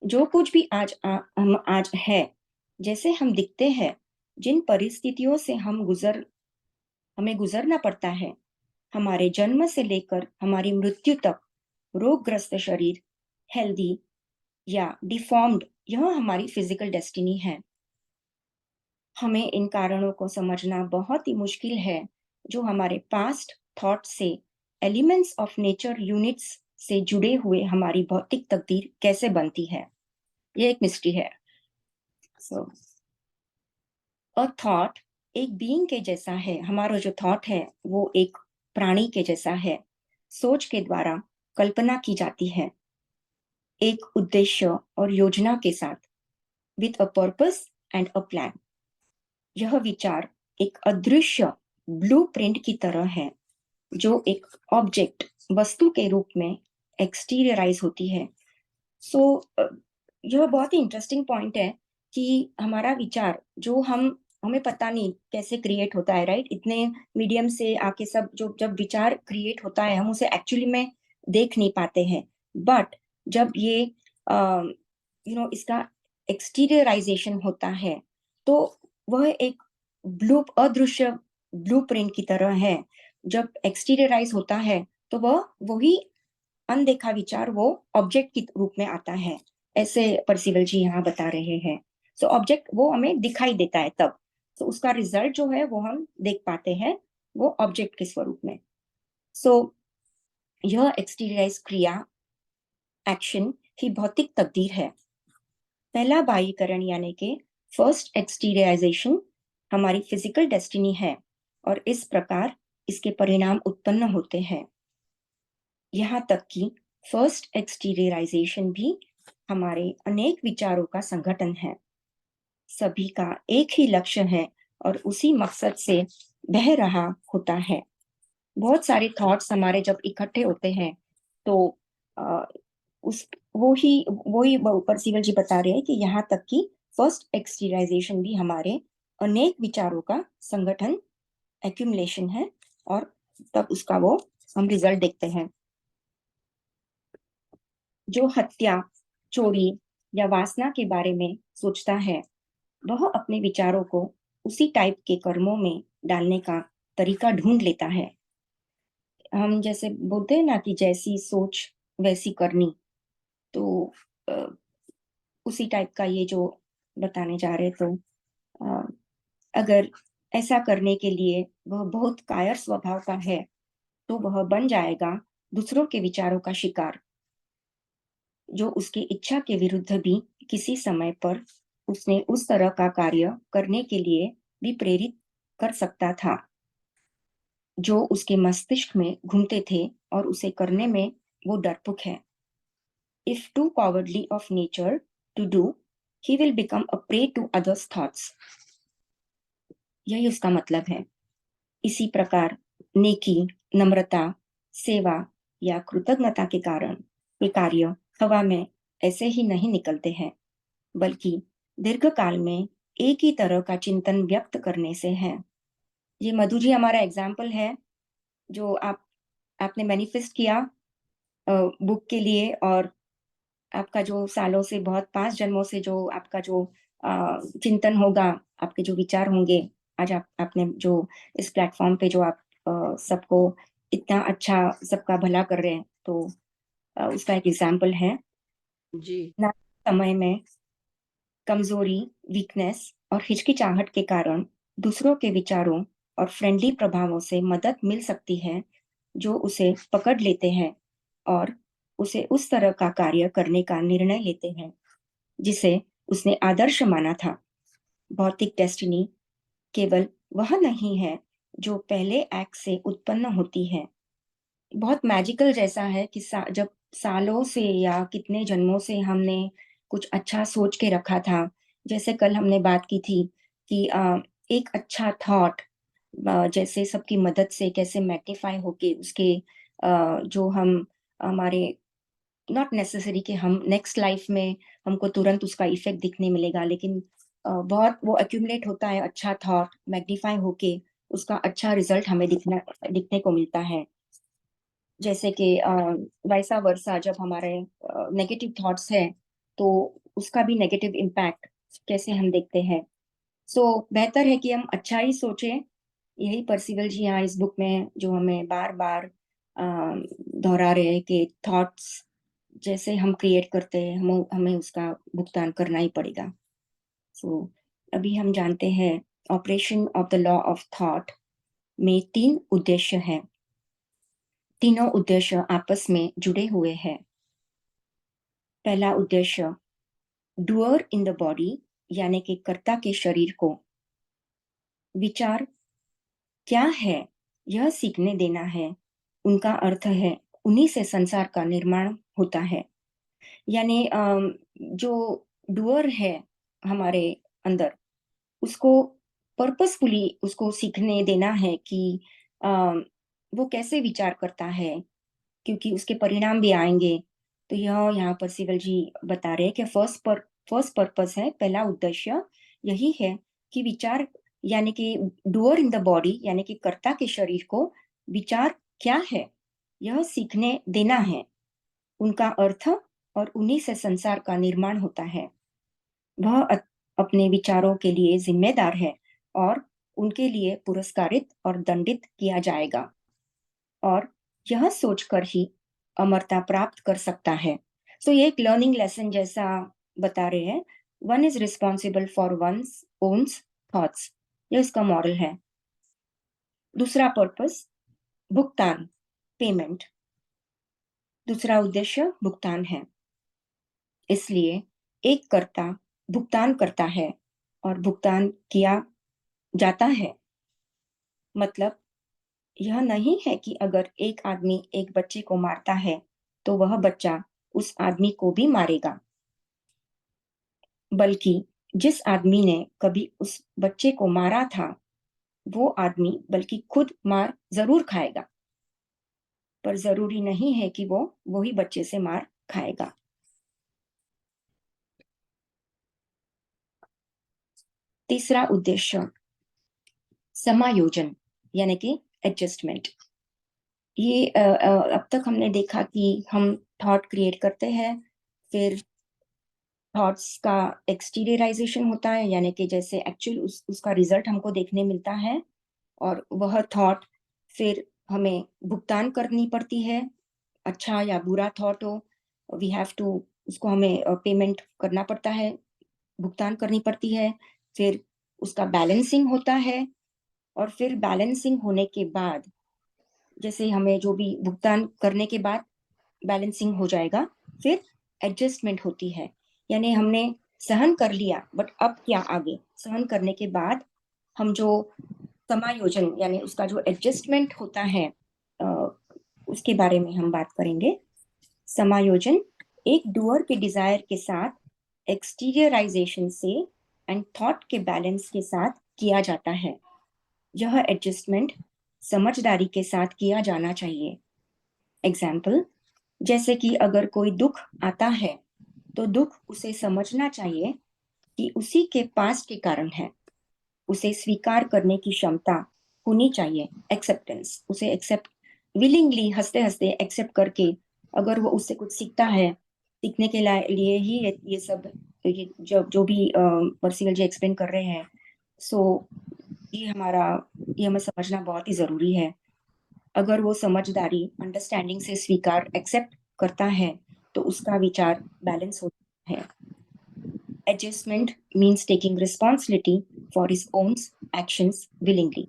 जो कुछ भी हम आज है, जैसे हम दिखते हैं, जिन परिस्थितियों से हमें गुजरना पड़ता है, हमारे जन्म से लेकर हमारी मृत्यु तक, रोगग्रस्त शरीर, हेल्दी या डिफॉर्म्ड, यह हमारी फिजिकल डेस्टिनी है। हमें इन कारणों को समझना बहुत ही मुश्किल है जो हमारे पास्ट थॉट से एलिमेंट्स ऑफ नेचर यूनिट्स से जुड़े हुए हमारी भौतिक तकदीर कैसे बनती है, ये एक मिस्ट्री है। सो अ थॉट एक बीइंग के जैसा है। हमारा जो थॉट है वो एक प्राणी के जैसा है। सोच के द्वारा कल्पना की जाती है, एक उद्देश्य और योजना के साथ, with a purpose and a plan. यह विचार एक अदृश्य ब्लूप्रिंट की तरह है, जो एक ऑब्जेक्ट वस्तु के रूप में एक्सटीरियराइज होती है। सो यह बहुत ही इंटरेस्टिंग पॉइंट है कि हमारा विचार जो हमें पता नहीं कैसे क्रिएट होता है, राइट? इतने मीडियम से आके सब जो जब विचार क्रिएट होता है हम उसे एक्चुअली में देख नहीं पाते हैं। बट जब ये इसका एक्सटीरियराइजेशन होता है तो वह एक अदृश्य ब्लूप्रिंट की तरह है। जब एक्सटीरियराइज होता है तो वह वही अनदेखा विचार वो ऑब्जेक्ट के रूप में आता है, ऐसे परसिवल जी यहाँ बता रहे हैं। सो ऑब्जेक्ट वो हमें दिखाई देता है तब, तो उसका रिजल्ट जो है वो हम देख पाते हैं, वो ऑब्जेक्ट के स्वरूप में। सो यह एक्सटीरियराइज क्रिया, एक्शन की भौतिक तकदीर है। पहला बाह्यकरण यानी कि फर्स्ट एक्सटीरियराइजेशन हमारी फिजिकल डेस्टिनी है, और इस प्रकार इसके परिणाम उत्पन्न होते हैं। यहाँ तक कि फर्स्ट एक्सटीरियराइजेशन भी हमारे अनेक विचारों का संगठन है। सभी का एक ही लक्ष्य है और उसी मकसद से बह रहा होता है। बहुत सारे थॉट्स हमारे जब इकट्ठे होते हैं तो अ, उस वो ही परसिवल जी बता रहे हैं कि यहाँ तक कि फर्स्ट एक्सटीरियराइजेशन भी हमारे अनेक विचारों का संगठन, एक्यूमुलेशन है, और तब उसका वो हम रिजल्ट देखते हैं। जो हत्या, चोरी या वासना के बारे में सोचता है, वह अपने विचारों को उसी टाइप के कर्मों में डालने का तरीका ढूंढ लेता है। हम जैसे बोलते हैं ना कि जैसी सोच वैसी करनी, तो अ, उसी टाइप का ये जो बताने जा रहे, तो अ, अगर ऐसा करने के लिए वह बहुत कायर स्वभाव का है तो वह बन जाएगा दूसरों के विचारों का शिकार, जो उसकी इच्छा के विरुद्ध भी किसी समय पर उसने उस तरह का कार्य करने के लिए भी प्रेरित कर सकता था, जो उसके मस्तिष्क में घूमते थे और उसे करने में वो डरपोक है। If too cowardly of nature to do, he will become a prey to others' thoughts. यही उसका मतलब है। इसी प्रकार नेकी, नम्रता, सेवा या कृतज्ञता के कारण ये कार्य हवा में ऐसे ही नहीं निकलते हैं, बल्कि दीर्घकाल में एक ही तरह का चिंतन व्यक्त करने से है। ये मधु जी हमारा एग्जाम्पल है, जो आपने मैनिफेस्ट किया बुक के लिए, और आपका जो सालों से, बहुत 5 जन्मों से जो आपका जो चिंतन होगा, आपके जो विचार होंगे, आज आपने जो इस प्लेटफ़ॉर्म पे जो आप सबको इतना अच्छा सबका भला कर रहे हैं, तो उसका एक एग्ज़ाम्पल है। जी। ना समय में कमज़ोरी, वीकनेस और हिचकिचाहट के कारण दूसरों के विचारों और फ्रेंडली प्रभावों से मदद मिल सकती है, जो उसे पकड़ लेते हैं और उसे उस तरह का कार्य करने का निर्णय लेते हैं, जिसे उसने आदर्श माना था। भौतिक डेस्टिनी केवल वह नहीं है जो पहले एक्ट से उत्पन्न होती है। बहुत मैजिकल जैसा है कि जब सालों से या कितने जन्मों से हमने कुछ अच्छा सोच के रखा था, जैसे कल हमने बात की थी कि एक अच्छा थॉट जैसे सबकी मदद से कैसे मैग्नीफाई होके उसके जो हम हमारे, नॉट नेसेसरी कि हम नेक्स्ट लाइफ में हमको तुरंत उसका इफेक्ट दिखने मिलेगा, लेकिन बहुत वो एक्यूमुलेट होता है, अच्छा थॉट मैग्नीफाई होके उसका अच्छा रिजल्ट हमें दिखने को मिलता है। जैसे कि वैसा वर्सा जब हमारे नेगेटिव थॉट्स है तो उसका भी नेगेटिव इम्पैक्ट कैसे हम देखते हैं। सो बेहतर है कि हम अच्छा ही सोचें। यही पर्सिवल जी यहाँ इस बुक में जो हमें बार बार दोहरा रहे हैं कि थॉट्स जैसे हम क्रिएट करते हैं, हम हमें उसका भुगतान करना ही पड़ेगा। सो अभी हम जानते हैं operation of the law of thought में 3 उद्देश्य हैं। तीनों उद्देश्य आपस में जुड़े हुए हैं। पहला उद्देश्य डूअर इन द बॉडी यानी कि कर्ता के शरीर को विचार क्या है यह सीखने देना है। उनका अर्थ है उन्हीं से संसार का निर्माण होता है। यानी जो डूअर है हमारे अंदर, उसको पर्पसफुली उसको सीखने देना है कि वो कैसे विचार करता है, क्योंकि उसके परिणाम भी आएंगे। तो यह यहाँ पर सिवल जी बता रहे हैं कि फर्स्ट पर्पस है, पहला उद्देश्य यही है कि विचार यानी कि डूअर इन द बॉडी यानी कि कर्ता के शरीर को विचार क्या है यह सीखने देना है। उनका अर्थ और उन्हीं से संसार का निर्माण होता है। वह अपने विचारों के लिए जिम्मेदार है और उनके लिए पुरस्कारित और दंडित किया जाएगा, और यह सोचकर ही अमरता प्राप्त कर सकता है। सो ये एक लर्निंग लेसन जैसा बता रहे हैं। One is responsible for one's own thoughts, यह इसका मॉरल है। दूसरा पर्पस भुगतान, पेमेंट। दूसरा उद्देश्य भुगतान है, इसलिए एक कर्ता भुगतान करता है और भुगतान किया जाता है। मतलब यह नहीं है कि अगर एक आदमी एक बच्चे को मारता है तो वह बच्चा उस आदमी को भी मारेगा, बल्कि जिस आदमी ने कभी उस बच्चे को मारा था वो आदमी बल्कि खुद मार जरूर खाएगा, पर जरूरी नहीं है कि वो वही बच्चे से मार खाएगा। तीसरा उद्देश्य समायोजन यानी कि एडजस्टमेंट। ये अब तक हमने देखा कि हम थॉट क्रिएट करते हैं, फिर थॉट्स का एक्सटीरियराइजेशन होता है, यानी कि जैसे एक्चुअल उसका रिजल्ट हमको देखने मिलता है, और वह थॉट फिर हमें भुगतान करनी पड़ती है। अच्छा या बुरा थॉट हो, वी हैव टू उसको हमें पेमेंट करना पड़ता है, भुगतान करनी पड़ती है। फिर उसका बैलेंसिंग होता है, और फिर बैलेंसिंग होने के बाद जैसे हमें जो भी भुगतान करने के बाद बैलेंसिंग हो जाएगा, फिर एडजस्टमेंट होती है। यानी हमने सहन कर लिया, बट अब क्या आगे, सहन करने के बाद हम जो समायोजन यानी उसका जो एडजस्टमेंट होता है, अ, उसके बारे में हम बात करेंगे। समायोजन एक डूअर के डिजायर के साथ एक्सटीरियराइजेशन से एंड थॉट के बैलेंस के साथ किया जाता है। यह एडजस्टमेंट समझदारी के साथ किया जाना चाहिए। एग्जाम्पल, जैसे कि अगर कोई दुख आता है तो दुख उसे समझना चाहिए कि उसी के पास के कारण है। उसे स्वीकार करने की क्षमता होनी चाहिए, एक्सेप्टेंस। उसे एक्सेप्ट विलिंगली हंसते हंसते एक्सेप्ट करके, अगर वो उससे कुछ सीखता है, सीखने के लिए ही ये सब ये जो जो भी पर्सिवल जी एक्सप्लेन कर रहे हैं। सो ये हमारा ये हमें समझना बहुत ही जरूरी है। अगर वो समझदारी अंडरस्टैंडिंग से स्वीकार एक्सेप्ट करता है तो उसका विचार बैलेंस होता है। Adjustment means taking responsibility for his own actions willingly.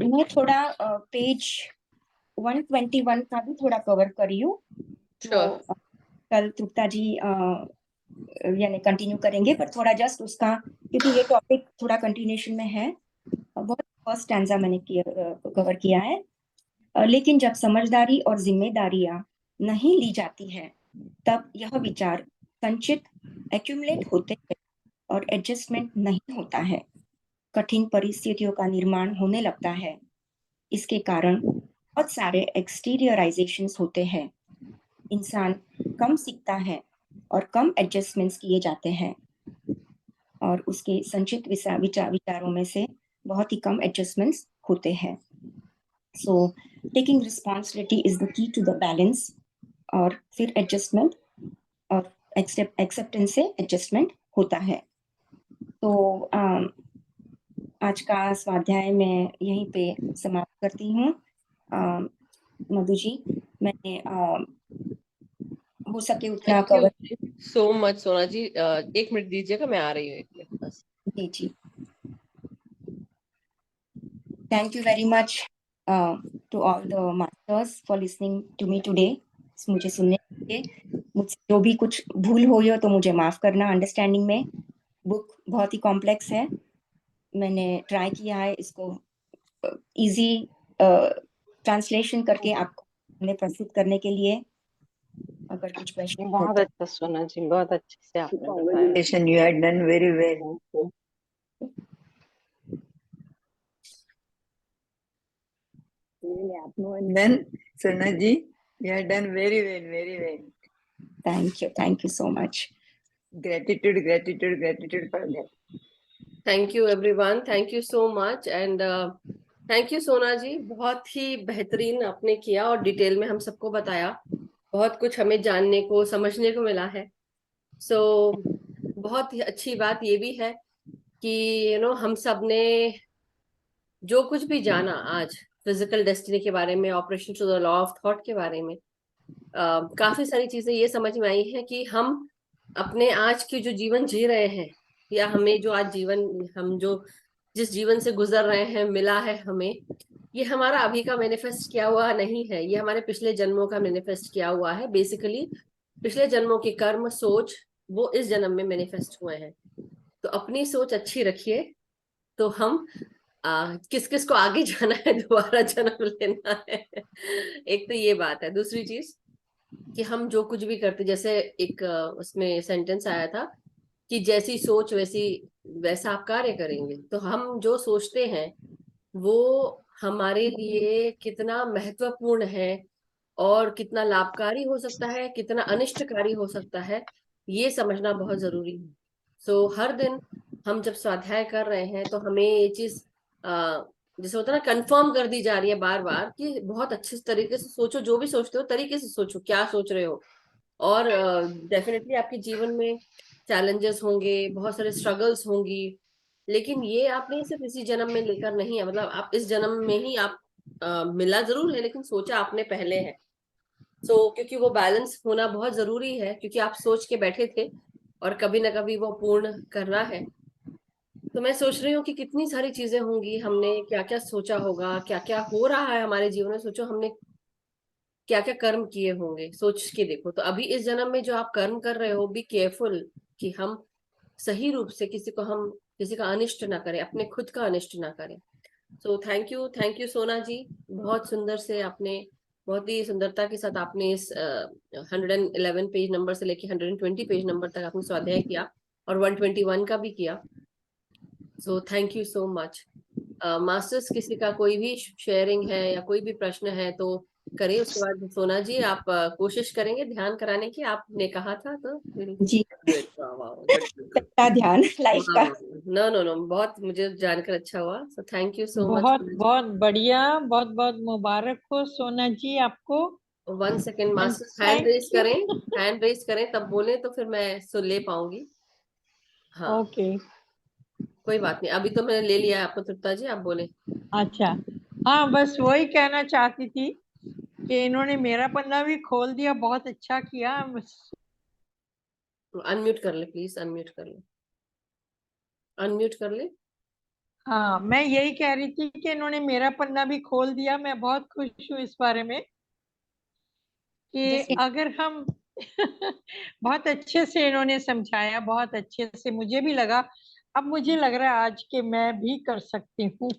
मैं थोड़ा पेज 121 का भी थोड़ा कवर करी हूँ, जो श्योर। कल तृप्ता जी यानी कंटिन्यू करेंगे, पर थोड़ा जस्ट उसका, क्योंकि ये टॉपिक थोड़ा कंटिन्यूशन में है। बहुत फर्स्ट स्टैंजा मैंने कवर किया है। लेकिन जब समझदारी और जिम्मेदारियां नहीं ली जाती है तब यह विचार संचित एक्यूमुलेट होते हैं और एडजस्टमेंट नहीं होता है। कठिन परिस्थितियों का निर्माण होने लगता है। इसके कारण बहुत सारे एक्सटीरियराइजेशंस होते हैं। इंसान कम सीखता है और कम एडजस्टमेंट्स किए जाते हैं, और उसके संचित विचारों में से बहुत ही कम एडजस्टमेंट्स होते हैं। So taking responsibility is the key to the balance, और फिर एडजस्टमेंट और एक्सेप्टेंस से एडजस्टमेंट होता है। तो आज का स्वाध्याय मैं यहीं पे समाप्त करती हूँ। मधु जी, मैंने हो सके उतना thank you cover. So much Sona ji. 1 minute दीजिएगा, मैं आ रही हूँ 1 मिनट बस। जी जी। Thank you very much to all the masters for listening to me today. मुझे सुनने के लिए, मुझसे जो भी कुछ भूल हुई हो तो मुझे माफ करना अंडरस्टैंडिंग में। बुक बहुत ही कॉम्प्लेक्स है, मैंने ट्राई किया है इसको इजी ट्रांसलेशन करके आपको हमने प्रस्तुत करने के लिए। अगर कुछ क्वेश्चन हो बहुत तो अच्छा सोना जी, बहुत अच्छे से आपने बताया। Congratulations, you had done very well. Really, Atmavandan, Sona ji, you had done very well, very well. thank you so much. Gratitude, gratitude, gratitude for that. Thank you everyone, thank you so much and thank you सोना जी, बहुत ही बेहतरीन आपने किया और detail में हम सबको बताया। बहुत कुछ हमें जानने को समझने को मिला है। सो बहुत ही अच्छी बात ये भी है कि हम सब ने जो कुछ भी जाना आज फिजिकल डेस्टिनी के बारे में, operation to the law of thought के बारे में, काफी सारी चीजें ये समझ में आई है कि हम अपने आज की जो जीवन जी रहे हैं, या हमें जो आज जीवन, हम जो जिस जीवन से गुजर रहे हैं, मिला है हमें, ये हमारा अभी का मैनिफेस्ट किया हुआ नहीं है, ये हमारे पिछले जन्मों का मैनिफेस्ट किया हुआ है। बेसिकली पिछले जन्मों के कर्म, सोच, वो इस जन्म में मैनिफेस्ट हुए हैं। तो अपनी सोच अच्छी रखिए, तो हम किस किस को आगे जाना है, दोबारा जन्म लेना है। एक तो ये बात है। दूसरी चीज कि हम जो कुछ भी करते, जैसे एक उसमें सेंटेंस आया था कि जैसी सोच वैसा आप कार्य करेंगे। तो हम जो सोचते हैं वो हमारे लिए कितना महत्वपूर्ण है और कितना लाभकारी हो सकता है, कितना अनिष्टकारी हो सकता है, ये समझना बहुत जरूरी है। सो हर दिन हम जब स्वाध्याय कर रहे हैं तो हमें ये चीज जैसे होता है ना, कंफर्म कर दी जा रही है बार बार कि बहुत अच्छे तरीके से सोचो, जो भी सोचते हो तरीके से सोचो, क्या सोच रहे हो। और डेफिनेटली आपके जीवन में चैलेंजेस होंगे, बहुत सारे स्ट्रगल्स होंगी, लेकिन ये आपने सिर्फ इसी जन्म में लेकर नहीं है। मतलब आप इस जन्म में ही आप मिला जरूर है, लेकिन सोचा आपने पहले है। क्योंकि वो बैलेंस होना बहुत जरूरी है, क्योंकि आप सोच के बैठे थे और कभी ना कभी वो पूर्ण करना है। तो मैं सोच रही हूँ कि कितनी सारी चीजें होंगी, हमने क्या क्या सोचा होगा, क्या क्या हो रहा है हमारे जीवन में। सोचो हमने क्या क्या कर्म किए होंगे, सोच के देखो। तो अभी इस जन्म में जो आप कर्म कर रहे हो, बी केयरफुल कि हम सही रूप से किसी का अनिष्ट ना करें, अपने खुद का अनिष्ट ना करें। सो थैंक यू सोना जी, बहुत सुंदर से आपने, बहुत ही सुंदरता के साथ आपने इस 111 पेज नंबर से लेके 120 पेज नंबर तक आपने स्वाध्याय किया, और 121 का भी किया। सो thank you so much. Masters, किसी का कोई भी शेयरिंग है या कोई भी प्रश्न है तो करें। उसके बाद सोना जी आप कोशिश करेंगे ध्यान कराने की, आपने कहा था तो जी, सबका ध्यान लाइफ का। नो नो नो, बहुत मुझे जानकर अच्छा हुआ। सो थैंक यू सो मच। बहुत बहुत बढ़िया, बहुत बहुत मुबारक हो सोना जी आपको। 1 second master, hand Thank raise you. करें, हैंड रेस करें तब बोले तो फिर मैं सुन ले पाऊंगी। हाँ ओके, कोई बात नहीं, अभी तो मैंने ले लिया है आपको। तृप्ता जी आप बोले। अच्छा। हाँ, बस वही कहना चाहती थी कि इन्होंने मेरा पन्ना भी खोल दिया, बहुत अच्छा किया। अनम्यूट कर ले प्लीज, अनम्यूट कर ले, अनम्यूट कर ले। हाँ, मैं यही कह रही थी कि इन्होंने मेरा पन्ना भी खोल दिया। मैं बहुत खुश हूँ इस बारे में कि जैसे अगर हम बहुत अच्छे से इन्होंने समझाया, बहुत अच्छे से मुझे भी लगा। अब मुझे लग रहा है आज के मैं भी कर सकती हूँ।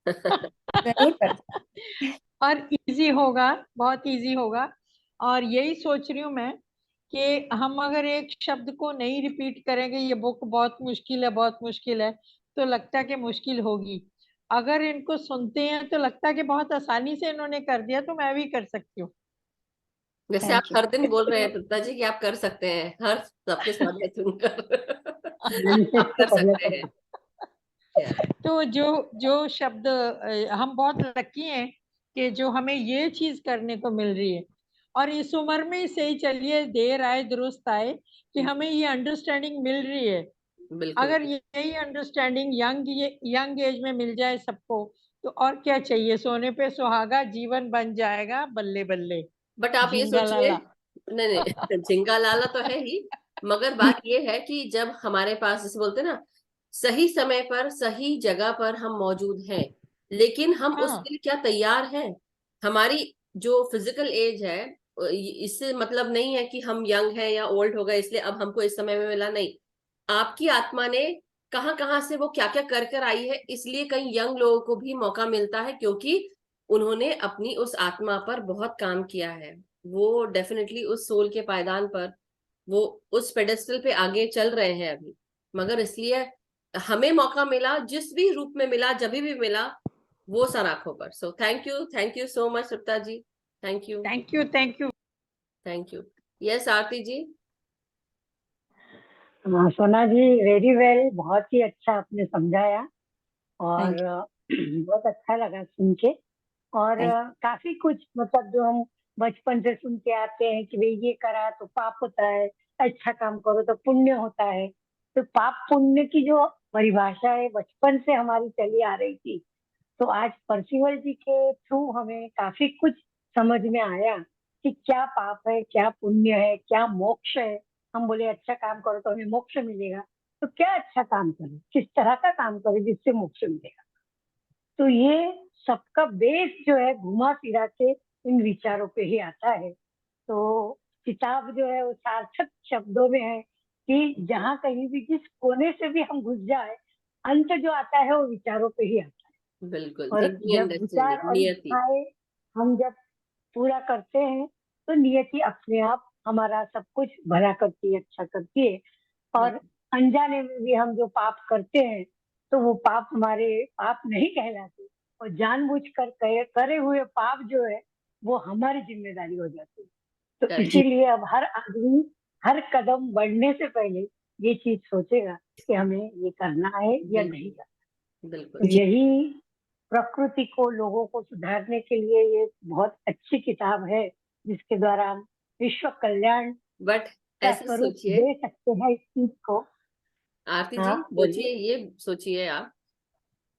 जरूर कर। और इजी होगा, बहुत इजी होगा। और यही सोच रही हूँ मैं कि हम अगर एक शब्द को नहीं रिपीट करेंगे, ये बुक बहुत मुश्किल है, बहुत मुश्किल है, तो लगता है कि मुश्किल होगी। अगर इनको सुनते हैं तो लगता है कि बहुत आसानी से इन्होंने कर दिया, तो मैं भी कर सकती हूँ। वैसे आप थैंक यू। हर दिन बोल रहे हैं तृप्ता जी कि आप कर सकते हैं, हर सबके स्वाध्याय सुनकर आप कर सकते हैं। तो जो जो शब्द हम बहुत लकी हैं कि जो हमें ये चीज करने को मिल रही है। और इस उम्र में ही सही, चलिए देर आए दुरुस्त आए, कि हमें ये अंडरस्टैंडिंग मिल रही है। बिल्कुल। अगर यही अंडरस्टैंडिंग यंग एज में मिल जाए सबको, तो और क्या चाहिए। सोने पे सुहागा जीवन बन जाएगा, बल्ले बल्ले बट आप ये झिंगा सोचिए, लाला। नहीं नहीं झिंगा लाला तो है ही, मगर बात ये है कि जब हमारे पास, जैसे बोलते हैं ना, सही समय पर सही जगह पर हम मौजूद हैं, लेकिन हम हाँ उसके लिए क्या तैयार हैं? हमारी जो फिजिकल एज है, इससे मतलब नहीं है कि हम यंग हैं या ओल्ड हो गए इसलिए अब हमको इस समय में मिला, नहीं। आपकी आत्मा ने कहाँ कहाँ से वो क्या क्या कर कर आई है, इसलिए कई यंग लोगों को भी मौका मिलता है क्योंकि उन्होंने अपनी उस आत्मा पर बहुत काम किया है। वो डेफिनेटली उस सोल के पायदान पर, वो उस पेडेस्टल पे आगे चल रहे हैं अभी। मगर इसलिए हमें मौका मिला, जिस भी रूप में मिला, जब भी मिला, वो सराखों पर। So thank you so much Supta ji, thank you. Thank you, thank you. Thank you. Yes Aarti ji. हाँ सोना जी, वेरी वेल, बहुत ही अच्छा आपने समझाया और बहुत अच्छा लगा सुन के। और काफी कुछ मतलब जो हम बचपन से सुन के आते हैं कि भाई ये करा तो पाप होता है, अच्छा काम करो तो पुण्य होता है। तो पाप पुण्य की जो परिभाषा है बचपन से हमारी चली आ रही थी, तो आज परसिवल जी के थ्रू हमें काफी कुछ समझ में आया कि क्या पाप है, क्या पुण्य है, क्या मोक्ष है। हम बोले अच्छा काम करो तो हमें मोक्ष मिलेगा, तो क्या अच्छा काम करें, किस तरह का काम करें जिससे मोक्ष मिलेगा। तो ये सबका बेस जो है घुमा फिरा के इन विचारों पे ही आता है। तो किताब जो है वो सार्थक शब्दों में है कि जहाँ कहीं भी जिस कोने से भी हम घुस जाए, अंत जो आता है वो विचारों पे ही आता है। बिल्कुल, और डिग्री एंड जब डेस्टिनी, विचार और नियति। इच्छाएं हम जब पूरा करते हैं तो नियति अपने आप हमारा सब कुछ भला करती है, अच्छा करती है। और अनजाने में भी हम जो पाप करते हैं तो वो पाप हमारे पाप नहीं कहलाते, और जानबूझकर करे हुए पाप जो है वो हमारी जिम्मेदारी हो जाती है। तो Correct. इसीलिए अब हर आदमी हर कदम बढ़ने से पहले ये चीज सोचेगा कि हमें ये करना है या नहीं करना। बिल्कुल। यही प्रकृति को, लोगों को सुधारने के लिए ये बहुत अच्छी किताब है जिसके द्वारा हम विश्व कल्याण बट का ऐसे स्वरूप सोचिए दे सकते हैं इस चीज को। आरती जी, हाँ बोलिए। सोचिए, ये सोचिए आप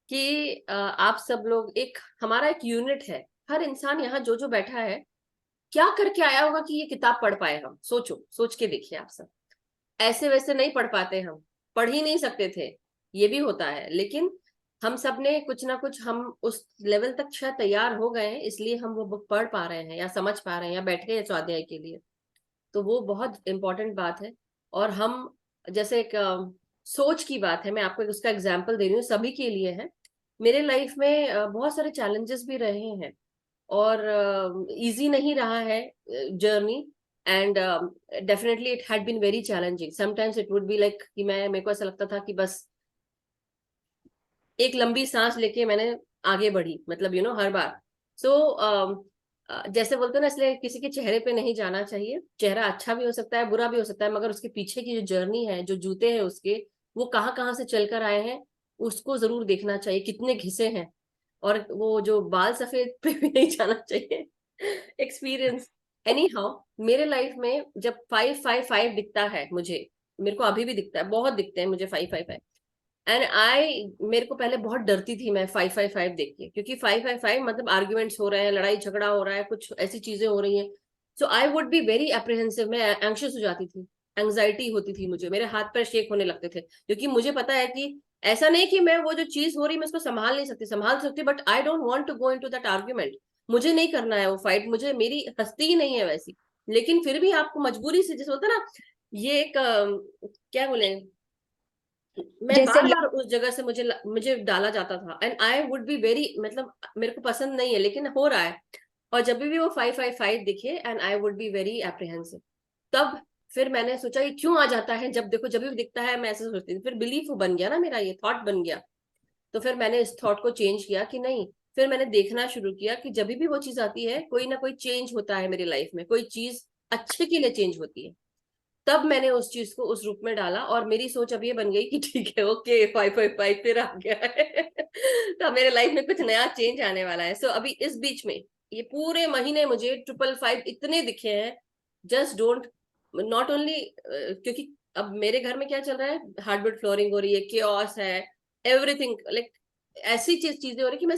कि आप सब लोग एक, हमारा एक यूनिट है। हर इंसान यहाँ जो जो बैठा है, क्या करके आया होगा कि ये किताब पढ़ पाए हम? सोचो, सोच के देखिए आप सब। ऐसे वैसे नहीं पढ़ पाते, हम पढ़ ही नहीं सकते थे, ये भी होता है। लेकिन हम सब ने कुछ ना कुछ, हम उस लेवल तक शायद तैयार हो गए हैं, इसलिए हम वो बुक पढ़ पा रहे हैं या समझ पा रहे हैं या बैठे हैं स्वाध्याय के लिए। तो वो बहुत इंपॉर्टेंट बात है। और हम, जैसे एक सोच की बात है, मैं आपको उसका एग्जाम्पल दे रही हूँ, सभी के लिए है। मेरे लाइफ में बहुत सारे चैलेंजेस भी रहे हैं और इजी नहीं रहा है journey. And definitely it had been very challenging. Sometimes it would be like कि मेरे को ऐसा लगता था कि बस एक लंबी सांस लेके मैंने आगे बढ़ी, मतलब हर बार। सो जैसे बोलते हैं ना, इसलिए किसी के चेहरे पे नहीं जाना चाहिए। चेहरा अच्छा भी हो सकता है, बुरा भी हो सकता है, मगर उसके पीछे की जो जर्नी है, जो जूते हैं उसके, वो कहाँ कहाँ से चल कर आए हैं, उसको जरूर देखना चाहिए, कितने घिसे हैं। और वो जो बाल सफेद पे भी नहीं जाना चाहिए। एक्सपीरियंस। एनी हाउ, मेरे लाइफ में जब 555 दिखता है मुझे, मेरे को अभी भी दिखता है, बहुत दिखते हैं मुझे 555। एंड मेरे को पहले बहुत डरती थी मैं 555 देख के, क्योंकि 555 मतलब आर्ग्यूमेंट्स हो रहे हैं, लड़ाई झगड़ा हो रहा है, कुछ ऐसी चीजें हो रही हैं। So I would be very apprehensive, मैं एंग्शियस हो जाती थी, एंग्जाइटी होती थी मुझे, मेरे हाथ पैर शेक होने लगते थे, क्योंकि मुझे पता है कि ऐसा नहीं कि मैं वो जो चीज हो रही मैं उसको संभाल सकती, but I don't want to go into that argument. मुझे नहीं करना है वो फाइट, मुझे, मेरी हस्ती ही नहीं है वैसी। लेकिन फिर भी आपको मजबूरी से, जैसे होता है ना, ये एक क्या बोले, मैं जैसे बार बार उस जगह से मुझे डाला जाता था। And I would be very, मतलब मेरे को पसंद नहीं है लेकिन हो रहा है। और जब भी वो 555 दिखे, and I would be very apprehensive. तब फिर मैंने सोचा ये क्यों आ जाता है, जब देखो, जब भी दिखता है मैं ऐसे सोचती थी। फिर बिलीफ बन गया ना मेरा, ये थॉट बन गया। तो फिर मैंने इस थॉट को चेंज किया कि नहीं। फिर मैंने देखना शुरू किया कि जब भी वो चीज आती है, कोई ना कोई चेंज होता है मेरी लाइफ में, कोई चीज अच्छे के लिए चेंज होती है। तब मैंने उस चीज को उस रूप में डाला, और मेरी सोच अब ये बन गई कि ठीक है, ओके, 555 फिर आ गया है। तो मेरे लाइफ में कुछ नया चेंज आने वाला है। सो अभी इस बीच में ये पूरे महीने मुझे 555 इतने दिखे हैं। जस्ट डोंट, नॉट ओनली क्योंकि अब मेरे घर में क्या चल रहा है, हार्डवुड फ्लोरिंग हो रही है, केओस है, एवरीथिंग लाइक ऐसी चीजें हो रही कि मैं,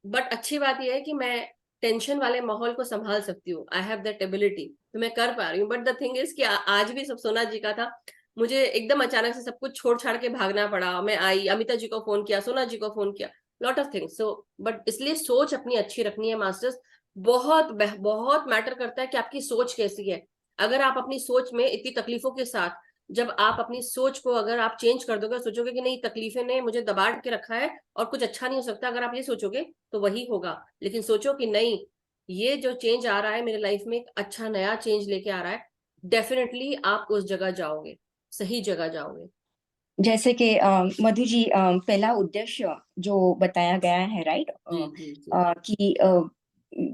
बट अच्छी बात यह है कि मैं टेंशन वाले माहौल को संभाल सकती हूँ। आई हैव दैट एबिलिटी, तो मैं कर पा रही हूँ। बट द थिंग इज कि आज भी सब सोना जी का था। मुझे एकदम अचानक से सब कुछ छोड़ छाड़ के भागना पड़ा। मैं आई, अमिता जी को फोन किया, सोना जी को फोन किया, lot of things. So but इसलिए सोच अपनी अच्छी रखनी है मास्टर्स। बहुत बहुत मैटर करता है कि आपकी सोच कैसी है। अगर आप अपनी सोच में इतनी तकलीफों के साथ, जब आप अपनी सोच को अगर आप चेंज कर दोगे, सोचोगे कि नहीं तकलीफें ने मुझे दबा के रखा है और कुछ अच्छा नहीं हो सकता, अगर आप ये सोचोगे तो वही होगा। लेकिन सोचो कि नहीं, ये जो चेंज आ रहा है मेरे लाइफ में, एक अच्छा नया चेंज लेके आ रहा है, डेफिनेटली आप उस जगह जाओगे, सही जगह जाओगे। जैसे कि मधु जी, पहला उद्देश्य जो बताया गया है, राइट, जी जी जी कि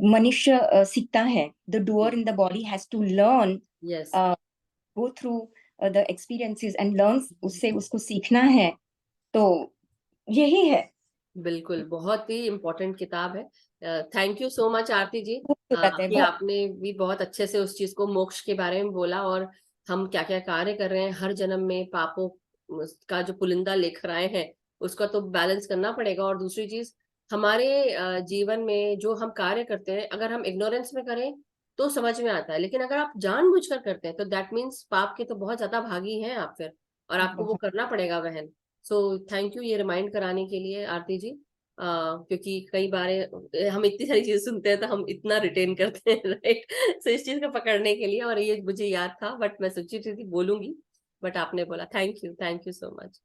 मनुष्य सीखता है, the doer in the body has to learn, yes go through the experiences and learn, उससे उसको सीखना है, तो यही है। बिल्कुल, बहुत ही इम्पोर्टेंट किताब है। थैंक यू सो मच आरती जी, खूबसूरत है कि बहुत। आपने भी बहुत अच्छे से उस चीज को, मोक्ष के बारे में बोला, और हम क्या क्या कार्य कर रहे हैं हर जन्म में, पापों का जो पुलिंदा लेकर आए हैं उसका तो बैलेंस करना पड़ेगा। और दूसरी चीज, हमारे जीवन में जो हम कार्य करते हैं, अगर हम इग्नोरेंस में करें तो समझ में आता है, लेकिन अगर आप जानबूझकर करते हैं तो दैट मीन्स पाप के तो बहुत ज्यादा भागी हैं आप फिर, और आपको वो करना पड़ेगा बहन। सो थैंक यू ये रिमाइंड कराने के लिए आरती जी। क्योंकि कई बार हम इतनी सारी चीजें सुनते हैं तो हम इतना रिटेन करते हैं, राइट। सो इस चीज को पकड़ने के लिए, और ये मुझे याद था बट मैं सोची थी बोलूंगी, बट आपने बोला। Thank you so much.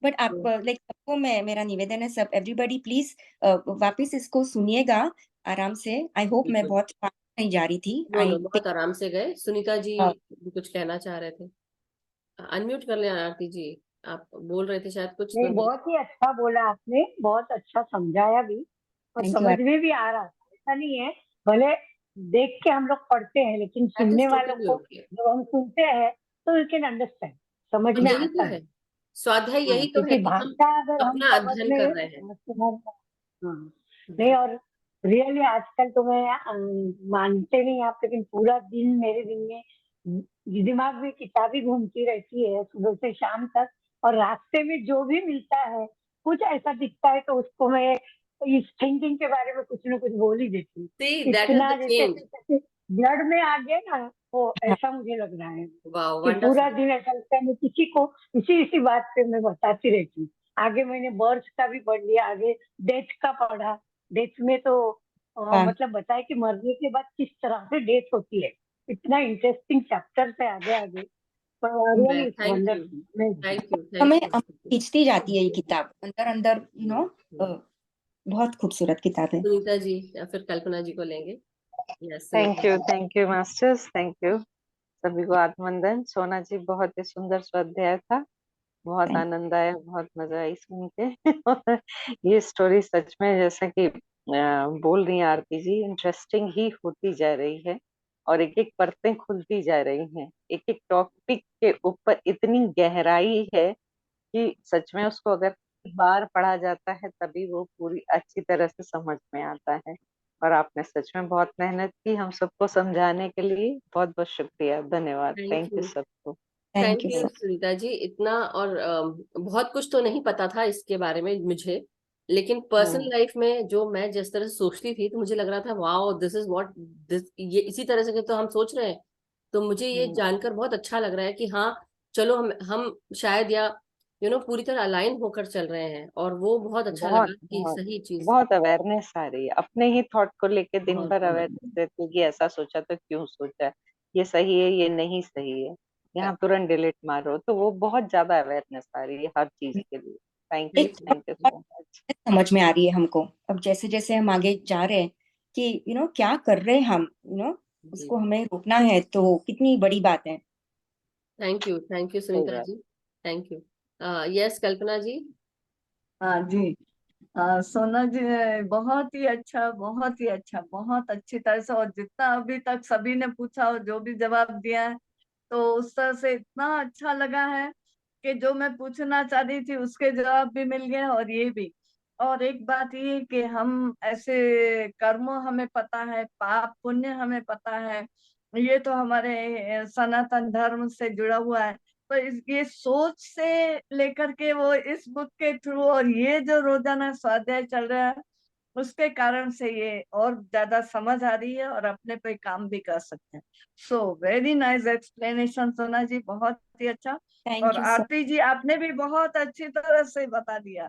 But आप लाइक, सबको मैं, मेरा निवेदन है, सब एवरीबॉडी प्लीज वापस इसको सुनिएगा आराम से। आई होप मैं बिल्कुल, बहुत फास्ट नहीं जा रही थी। नो नो, आई बहुत आराम से गए। सुनीता जी थिंक भी कुछ कहना चाह रहे थे, अनम्यूट कर लें आरती जी, आप बोल रहे थे शायद कुछ तो नहीं, नहीं। बहुत ही अच्छा बोला आपने, बहुत अच्छा समझाया भी और थैंक यू। समझ में भी आ रहा था। ऐसा नहीं है, भले देख के हम लोग पढ़ते हैं लेकिन दैट सुनने इज वालों टोटली को ओके। जब हम सुनते हैं तो यू कैन अंडरस्टैंड, समझ तो में यही तो आता है। है, स्वाध्याय हाँ, यही तो है क्योंकि कि हम भाषा अगर हम अपना समझ अध्ययन में कर रहे हैं। हाँ, नहीं, और रियली आजकल तो मैं मानते नहीं आप, लेकिन पूरा दिन मेरे दिन में दिमाग में किताबें घूमती रहती है सुबह से शाम तक, और रास्ते में जो भी मिलता है कुछ ऐसा दिखता है तो उसको मैं इस थिंकिंग के बारे में कुछ ना कुछ बोल ही देती हूँ। सी दैट इज इतना द जैसे चेंज। ब्लड में आ गया ना, वो ऐसा मुझे लग रहा है वाओ, कि पूरा वंडरफुल। दिन ऐसा लगता है मैं किसी को इसी इसी बात पे मैं बताती रहती हूँ। आगे मैंने बर्थ का भी पढ़ लिया, आगे डेथ का पढ़ा। डेथ में तो वाह, मतलब बताया कि मरने के बाद किस तरह से डेथ होती है। इतना इंटरेस्टिंग चैप्टर है आगे आगे, really it's thank you, wonderful. हमें थैंक खींचती जाती है ये यू। किताब अंदर अंदर, बहुत खूबसूरत किताब है। सुनीता जी या फिर कल्पना जी को लेंगे। Yes Sunita ji. Thank you masters, thank you सभी को। आत्मवंदन। सोना जी, बहुत ही सुंदर स्वाध्याय था, बहुत Thank- आनंद आया, बहुत मजा आई सुन के। और ये स्टोरी सच में जैसा कि बोल रही हैं आरती जी, इंटरेस्टिंग ही होती जा रही है, और एक एक परतें खुलती जा रही हैं। एक एक टॉपिक के ऊपर इतनी गहराई है कि सच में उसको अगर बार पढ़ा जाता है तभी वो पूरी अच्छी तरह से समझ में आता है। और आपने सच में बहुत मेहनत की हम सबको समझाने के लिए। बहुत बहुत शुक्रिया, धन्यवाद, थैंक थैंक यू यू। सबको। Thank thank you you sir. Sunita ji, इतना और बहुत कुछ तो नहीं पता था इसके बारे में मुझे, लेकिन पर्सनल हम्म लाइफ में जो मैं जिस तरह से सोचती थी तो मुझे लग रहा था wow this is what this, ये इसी तरह से तो हम सोच रहे हैं। तो मुझे ये हम्म, जानकर बहुत अच्छा लग रहा है कि हाँ, चलो हम शायद, या पूरी तरह अलाइन होकर चल रहे हैं, और वो बहुत अच्छा बहुत लगा कि बहुत सही चीज। बहुत अवेयरनेस आ रही है। अपने ही थॉट को लेके दिन बहुत भर बहुत अवेयरनेस रहती है कि ऐसा सोचा तो क्यों सोचा, ये सही है ये नहीं सही है, यहाँ तुरंत डिलीट मारो, तो वो बहुत ज्यादा अवेयरनेस आ रही है हर चीज के लिए। एक थैंक थैंक यू और सो मच। समझ में आ रही है हमको, अब जैसे जैसे हम आगे जा रहे हैं कि क्या कर रहे हैं हम, जी। उसको हमें रोकना है तो कितनी बड़ी बात है। थैंक यू सही सुनीता बात। जी। Thank you. Yes Kalpana ji. हाँ जी। सोना जी ने बहुत ही अच्छा, बहुत ही अच्छा, बहुत अच्छी तरह से, और जितना अभी तक सभी ने पूछा और जो भी जवाब दिया है तो उस तरह से इतना अच्छा लगा है कि जो मैं पूछना चाह रही थी उसके जवाब भी मिल गए, और ये भी। और एक बात ये कि हम ऐसे कर्म हमें पता है, पाप पुण्य हमें पता है, ये तो हमारे सनातन धर्म से जुड़ा हुआ है। तो ये सोच से लेकर के वो इस बुक के थ्रू और ये जो रोजाना स्वाध्याय चल रहा है उसके कारण से ये और ज्यादा समझ आ रही है और अपने पे काम भी कर सकते हैं। सो वेरी नाइस एक्सप्लेनेशन सोना जी, बहुत ही अच्छा। थैंक और यू सर। आरती जी आपने भी बहुत अच्छी तरह से बता दिया।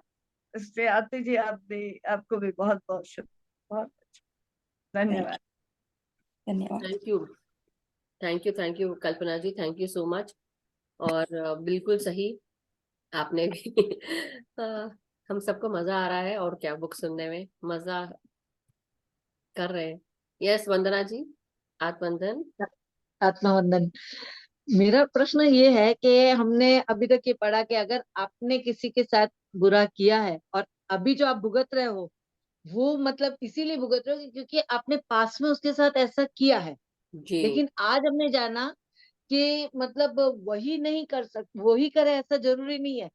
इसलिए आरती जी आपको भी बहुत बहुत शुक्रिया, बहुत अच्छा, धन्यवाद। धन्यवाद। Thank you Kalpana ji, thank you so much. और बिल्कुल सही आपने भी हम सबको मजा आ रहा है, और क्या बुक सुनने में मजा कर रहे हैं। यस वंदना जी, आत्मवंदन। आत्मवंदन। मेरा प्रश्न ये है कि हमने अभी तक ये पढ़ा कि अगर आपने किसी के साथ बुरा किया है और अभी जो आप भुगत रहे हो वो मतलब इसीलिए भुगत रहे हो क्योंकि आपने पास में उसके साथ ऐसा किया है, जी लेकिन आज हमने जाना कि मतलब वही नहीं कर सकते, वही करे ऐसा जरूरी नहीं है।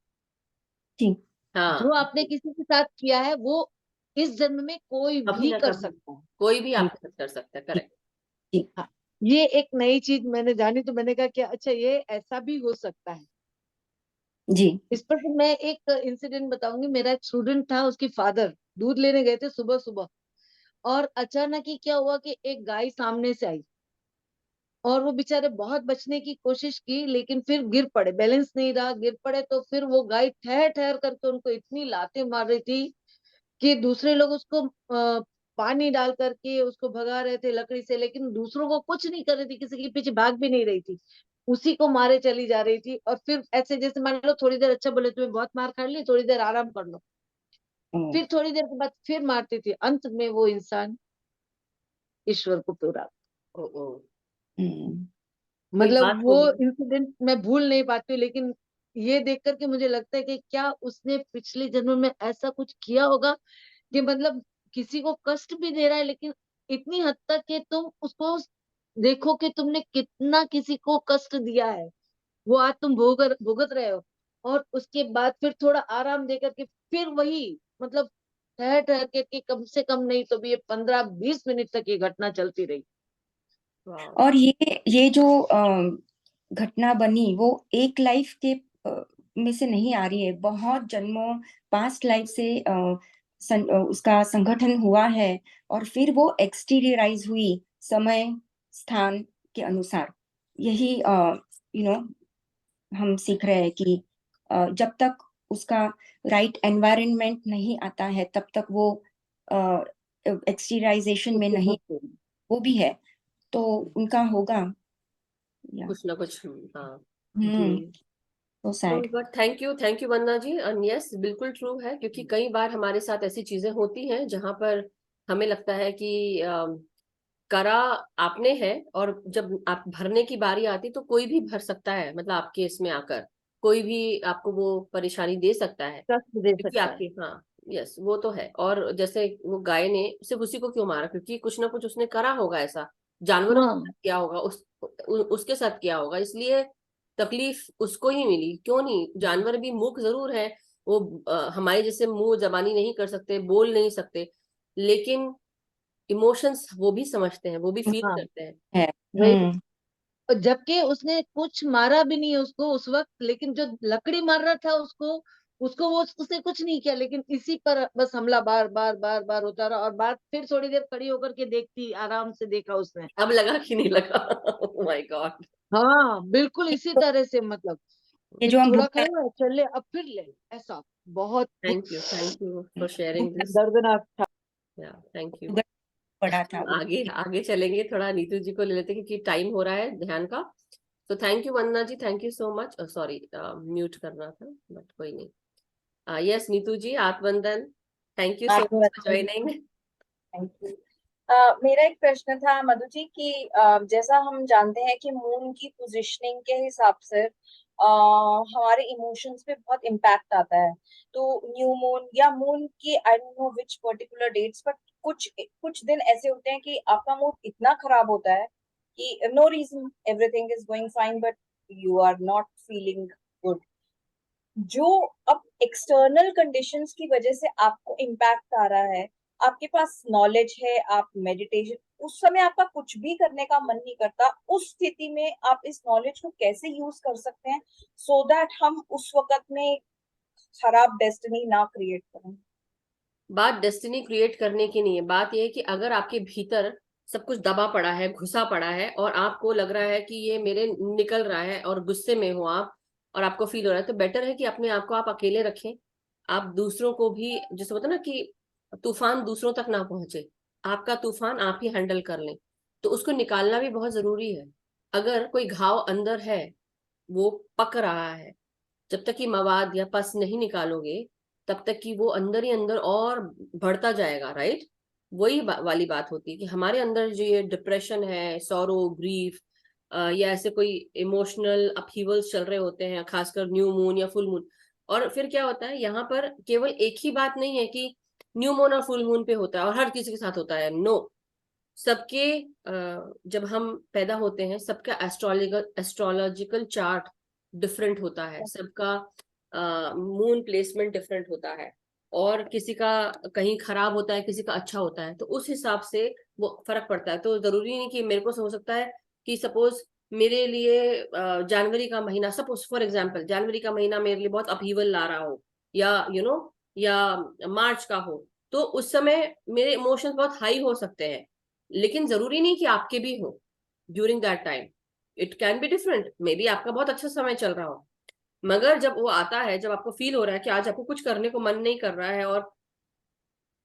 जी हाँ, जो आपने किसी के साथ किया है वो इस जन्म में कोई कभी भी ना कर कभी सकता है। कोई भी जी, आपके साथ कर सकता है, करेक्ट। जी हाँ, ये एक नई चीज मैंने जानी तो मैंने कहा कि अच्छा ये ऐसा भी हो सकता है। जी इस पर फिर मैं एक इंसिडेंट बताऊंगी। मेरा एक स्टूडेंट था, उसकी फादर दूध लेने गए थे सुबह सुबह, और अचानक ही क्या हुआ कि एक गाय सामने से आई और वो बेचारे बहुत बचने की कोशिश की लेकिन फिर गिर पड़े, बैलेंस नहीं रहा, गिर पड़े। तो फिर वो गाय ठहर ठहर करके उनको इतनी लातें मार रही थी कि दूसरे लोग उसको पानी डाल करके उसको भगा रहे थे लकड़ी से, लेकिन दूसरों को कुछ नहीं कर रही थी, किसी के पीछे भाग भी नहीं रही थी, उसी को मारे चली जा रही थी। और फिर ऐसे जैसे मान लो थोड़ी देर अच्छा बोले तुम्हें बहुत मार खा ली, थोड़ी देर आराम कर लो, ओ, फिर थोड़ी देर के बाद फिर मारती थी। अंत में वो इंसान ईश्वर को पूरा, ओ ओ हम्म, कोई मतलब बात वो होगी। इंसिडेंट मैं भूल नहीं पाती हूँ। लेकिन ये देख करके मुझे लगता है कि क्या उसने पिछले जन्म में ऐसा कुछ किया होगा कि मतलब किसी को कष्ट भी दे रहा है, लेकिन इतनी हद तक कि तुम उसको देखो कि तुमने कितना किसी को कष्ट दिया है, वो आज तुम भुगत रहे हो। और उसके बाद फिर थोड़ा आराम दे करके फिर वही मतलब ठहर ठहर के कि कम से कम नहीं तो भी ये 15-20 मिनट तक ये घटना चलती रही। वाह, और ये जो घटना बनी वो एक लाइफ के में से नहीं आ रही है, बहुत जन्मों पास्ट लाइफ से उसका संगठन हुआ है, और फिर वो एक्सटीरियराइज हुई समय स्थान के अनुसार। यही हम सीख रहे हैं कि जब तक उसका राइट एनवायरनमेंट नहीं आता है तब तक वो एक्सटीरियराइजेशन में उसके नहीं, होते वो भी है, तो उनका होगा या कुछ ना कुछ। हाँ हम्म, जी। so sad। But thank you Vandana ji. And yes बिल्कुल ट्रू है, क्योंकि कई बार हमारे साथ ऐसी चीजें होती हैं जहां पर हमें लगता है कि करा आपने है, और जब आप भरने की बारी आती तो कोई भी भर सकता है, मतलब आपके इसमें आकर कोई भी आपको वो परेशानी दे सकता है, कष्ट दे क्योंकि सकता है। आपके, हाँ यस वो तो है। और जैसे वो गाय ने सिर्फ उसी को क्यों मारा, क्योंकि कुछ ना कुछ उसने करा होगा ऐसा, जानवरों के हाँ साथ किया होगा, उसके साथ किया होगा, इसलिए तकलीफ उसको ही मिली। क्यों नहीं, जानवर भी मूक जरूर है, वो हमारे जैसे मुंह जबानी नहीं कर सकते, बोल नहीं सकते, लेकिन इमोशंस वो भी समझते हैं, वो भी फील हाँ करते हैं। है। वही। और जबकि उसने कुछ मारा भी नहीं है उसको उस वक्त, लेकिन जो लकड़ी मार रहा था उसको उसको वो उसने कुछ नहीं किया, लेकिन इसी पर बस हमला बार बार बार बार होता रहा। और बात फिर थोड़ी देर खड़ी होकर के देखती, आराम से देखा उसने। अब लगा कि नहीं लगा। Oh my God. हाँ बिल्कुल इसी तरह से, मतलब ये कि जो हम थोड़ा भुगतान, खड़ा हुआ चल ले अब फिर ले, ऐसा बहुत thank you for sharing this. दर्दनाक था। या थैंक यू। भुगतान पड़ा था हम वो। आगे आगे चलेंगे, थोड़ा नीतू जी को ले लेते हैं क्योंकि टाइम हो रहा है ध्यान का। तो thank you Vandana ji, thank you so much. Sorry mute करना था, बट कोई नहीं। यस नीतू जी, आत्मवंदन, thank you so much for आत्मवंदन। ज्वाइनिंग। Thank you. मेरा एक प्रश्न था मधु जी कि जैसा हम जानते हैं कि मून की पोजीशनिंग के हिसाब से हमारे इमोशंस पे बहुत इम्पैक्ट आता है। तो न्यू मून या मून की I don't know which particular dates, but कुछ कुछ दिन ऐसे होते हैं कि आपका मूड इतना खराब होता है कि no reason, everything is going fine but you are not feeling good. जो अब एक्सटर्नल कंडीशंस की वजह से आपको इम्पैक्ट आ रहा है, आपके पास नॉलेज है, आप मेडिटेशन, उस समय आपका कुछ भी करने का मन नहीं करता, उस स्थिति में आप इस नॉलेज को कैसे यूज कर सकते हैं सो दैट हम उस वक्त में खराब डेस्टिनी ना क्रिएट करें। बात डेस्टिनी क्रिएट करने की नहीं है, बात यह है कि अगर आपके भीतर सब कुछ दबा पड़ा है, घुसा पड़ा है, और आपको लग रहा है कि ये मेरे निकल रहा है और गुस्से में हो आप, और आपको फील हो रहा है, तो बेटर है कि अपने आप को आप अकेले रखें, आप दूसरों को भी, जैसे होता है ना कि तूफान दूसरों तक ना पहुंचे, आपका तूफान आप ही हैंडल कर लें, तो उसको निकालना भी बहुत जरूरी है। अगर कोई घाव अंदर है, वो पक रहा है, जब तक कि मवाद या पस नहीं निकालोगे, तब तक कि वो अंदर ही अंदर और बढ़ता जाएगा, राइट। वही वाली बात होती है कि हमारे अंदर जो ये डिप्रेशन है, सॉरो, ग्रीफ, या ऐसे कोई इमोशनल अपहीवल्स चल रहे होते हैं, खासकर न्यू मून या फुल मून। और फिर क्या होता है, यहाँ पर केवल एक ही बात नहीं है कि न्यू मून और फुल मून पे होता है और हर किसी के साथ होता है, नो। सबके जब हम पैदा होते हैं, सबका एस्ट्रोलॉजिकल चार्ट डिफरेंट होता है, सबका मून प्लेसमेंट डिफरेंट होता है, और किसी का कहीं खराब होता है, किसी का अच्छा होता है, तो उस हिसाब से वो फर्क पड़ता है। तो जरूरी नहीं कि मेरे को हो सकता है कि सपोज मेरे लिए जनवरी का महीना, सपोज फॉर एग्जांपल जनवरी का महीना मेरे लिए बहुत अपहीवल ला रहा हो, या या मार्च का हो, तो उस समय मेरे इमोशंस बहुत हाई हो सकते हैं, लेकिन जरूरी नहीं कि आपके भी हो during that time. It can be different, may be आपका बहुत अच्छा समय चल रहा हो, मगर जब वो आता है, जब आपको फील हो रहा है कि आज आपको कुछ करने को मन नहीं कर रहा है, और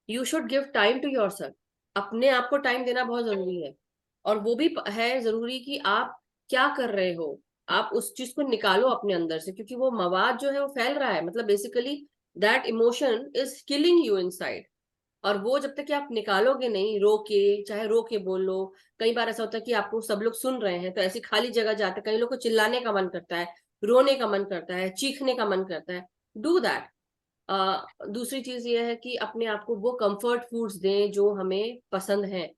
you should give time to yourself, अपने आप को टाइम देना बहुत जरूरी है। और वो भी है जरूरी कि आप क्या कर रहे हो, आप उस चीज को निकालो अपने अंदर से, क्योंकि वो मवाद जो है वो फैल रहा है, मतलब basically that emotion is killing you inside. और वो जब तक कि आप निकालोगे नहीं, रो के, चाहे रो के बोल लो। कई बार ऐसा होता है कि आपको सब लोग सुन रहे हैं, तो ऐसी खाली जगह जाते, कई लोग को चिल्लाने का मन करता है, रोने का मन करता है, चीखने का मन करता है, डू दैट। दूसरी चीज ये है कि अपने आप को वो कंफर्ट फूड्स दें जो हमें पसंद है।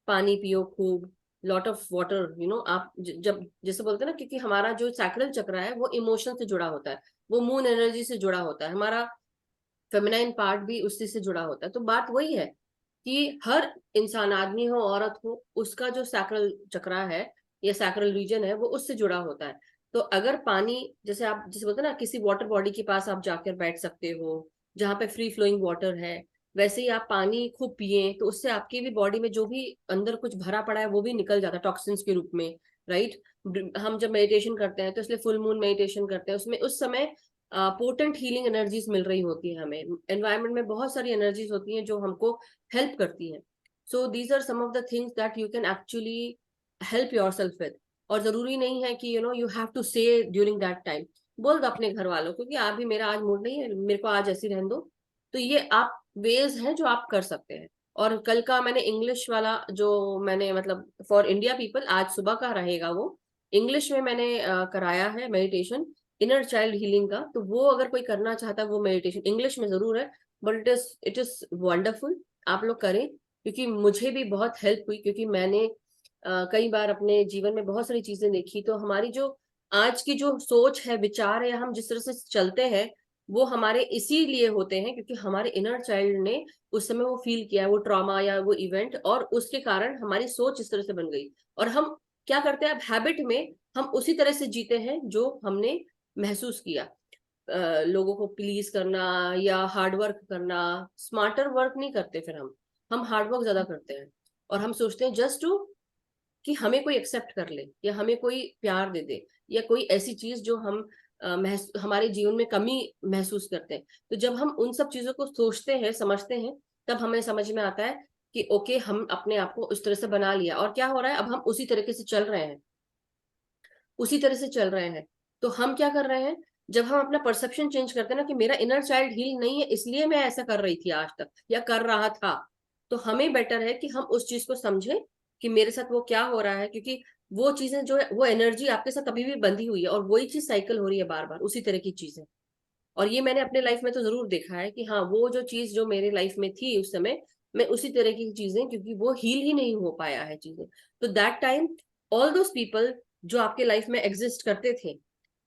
पानी पियो खूब, लॉट ऑफ वाटर, आप जब जैसे बोलते हैं ना, क्योंकि हमारा जो सैक्रल चक्र है वो इमोशन से जुड़ा होता है, वो मून एनर्जी से जुड़ा होता है, हमारा फेमिनाइन पार्ट भी उसी से जुड़ा होता है। तो बात वही है कि हर इंसान, आदमी हो औरत हो, उसका जो सैक्रल चक्रा है या सैक्रल रीजन है वो उससे जुड़ा होता है। तो अगर पानी, जैसे आप जैसे बोलते हैं ना, किसी वाटर बॉडी के पास आप जाकर बैठ सकते हो जहाँ पे फ्री फ्लोइंग वाटर है, वैसे ही आप पानी खूब पिए, तो उससे आपकी भी बॉडी में जो भी अंदर कुछ भरा पड़ा है वो भी निकल जाता है टॉक्सिन्स के रूप में, राइट। हम जब मेडिटेशन करते हैं, तो इसलिए फुल मून मेडिटेशन करते हैं, उसमें उस समय पोटेंट हीलिंग एनर्जीज मिल रही होती है हमें। एनवायरनमेंट में बहुत सारी एनर्जीज होती हैं जो हमको हेल्प करती हैं। So these are some of the things that you can actually help yourself with. और जरूरी नहीं है कि you have to say during that time, बोल दो अपने घर वालों को कि आप भी, मेरा आज मूड नहीं है, मेरे को आज ऐसी रहने दो। तो ये आप वेज हैं जो आप कर सकते हैं। और कल का मैंने इंग्लिश वाला जो मैंने, मतलब फॉर इंडिया पीपल, आज सुबह का रहेगा वो, इंग्लिश में मैंने कराया है मेडिटेशन, इनर चाइल्ड हीलिंग का। तो वो अगर कोई करना चाहता है, वो मेडिटेशन इंग्लिश में जरूर है, बट इट इज वंडरफुल। आप लोग करें, क्योंकि मुझे भी बहुत हेल्प हुई, क्योंकि मैंने कई बार अपने जीवन में बहुत सारी चीजें देखी। तो हमारी जो आज की जो सोच है, विचार है, हम जिस तरह से चलते हैं, वो हमारे इसीलिए होते हैं क्योंकि हमारे इनर चाइल्ड ने उस समय वो फील किया, वो ट्रॉमा या वो इवेंट, और उसके कारण हमारी सोच इस तरह से बन गई। और हम क्या करते हैं अब, हैबिट में हम उसी तरह से जीते हैं जो हमने महसूस किया। लोगों को प्लीज करना या हार्ड वर्क करना, स्मार्टर वर्क नहीं करते, फिर हम हार्ड वर्क ज्यादा करते हैं। और हम सोचते हैं जस्ट टू कि हमें कोई एक्सेप्ट कर ले, या हमें कोई प्यार दे दे, या कोई ऐसी चीज जो हम हमारे जीवन में कमी महसूस करते हैं। तो जब हम उन सब चीजों को सोचते हैं, समझते हैं, तब हमें समझ में आता है कि ओके, हम अपने आप को उस तरह से बना लिया, और क्या हो रहा है, अब हम उसी तरीके से चल रहे हैं, उसी तरह से चल रहे हैं। तो हम क्या कर रहे हैं, जब हम अपना परसेप्शन चेंज करते हैं ना, कि मेरा इनर चाइल्ड हील नहीं है, इसलिए मैं ऐसा कर रही थी आज तक या कर रहा था, तो हमें बेटर है कि हम उस चीज को समझें कि मेरे साथ वो क्या हो रहा है। क्योंकि वो चीजें जो है, वो एनर्जी आपके साथ अभी भी बंधी हुई है, और वही चीज साइकिल हो रही है बार बार, उसी तरह की चीजें। और ये मैंने अपने लाइफ में तो जरूर देखा है कि हाँ, वो जो चीज जो मेरे लाइफ में थी उस समय, मैं उसी तरह की चीजें, क्योंकि वो हील ही नहीं हो पाया है चीजें, तो that time all those people जो आपके लाइफ में एग्जिस्ट करते थे,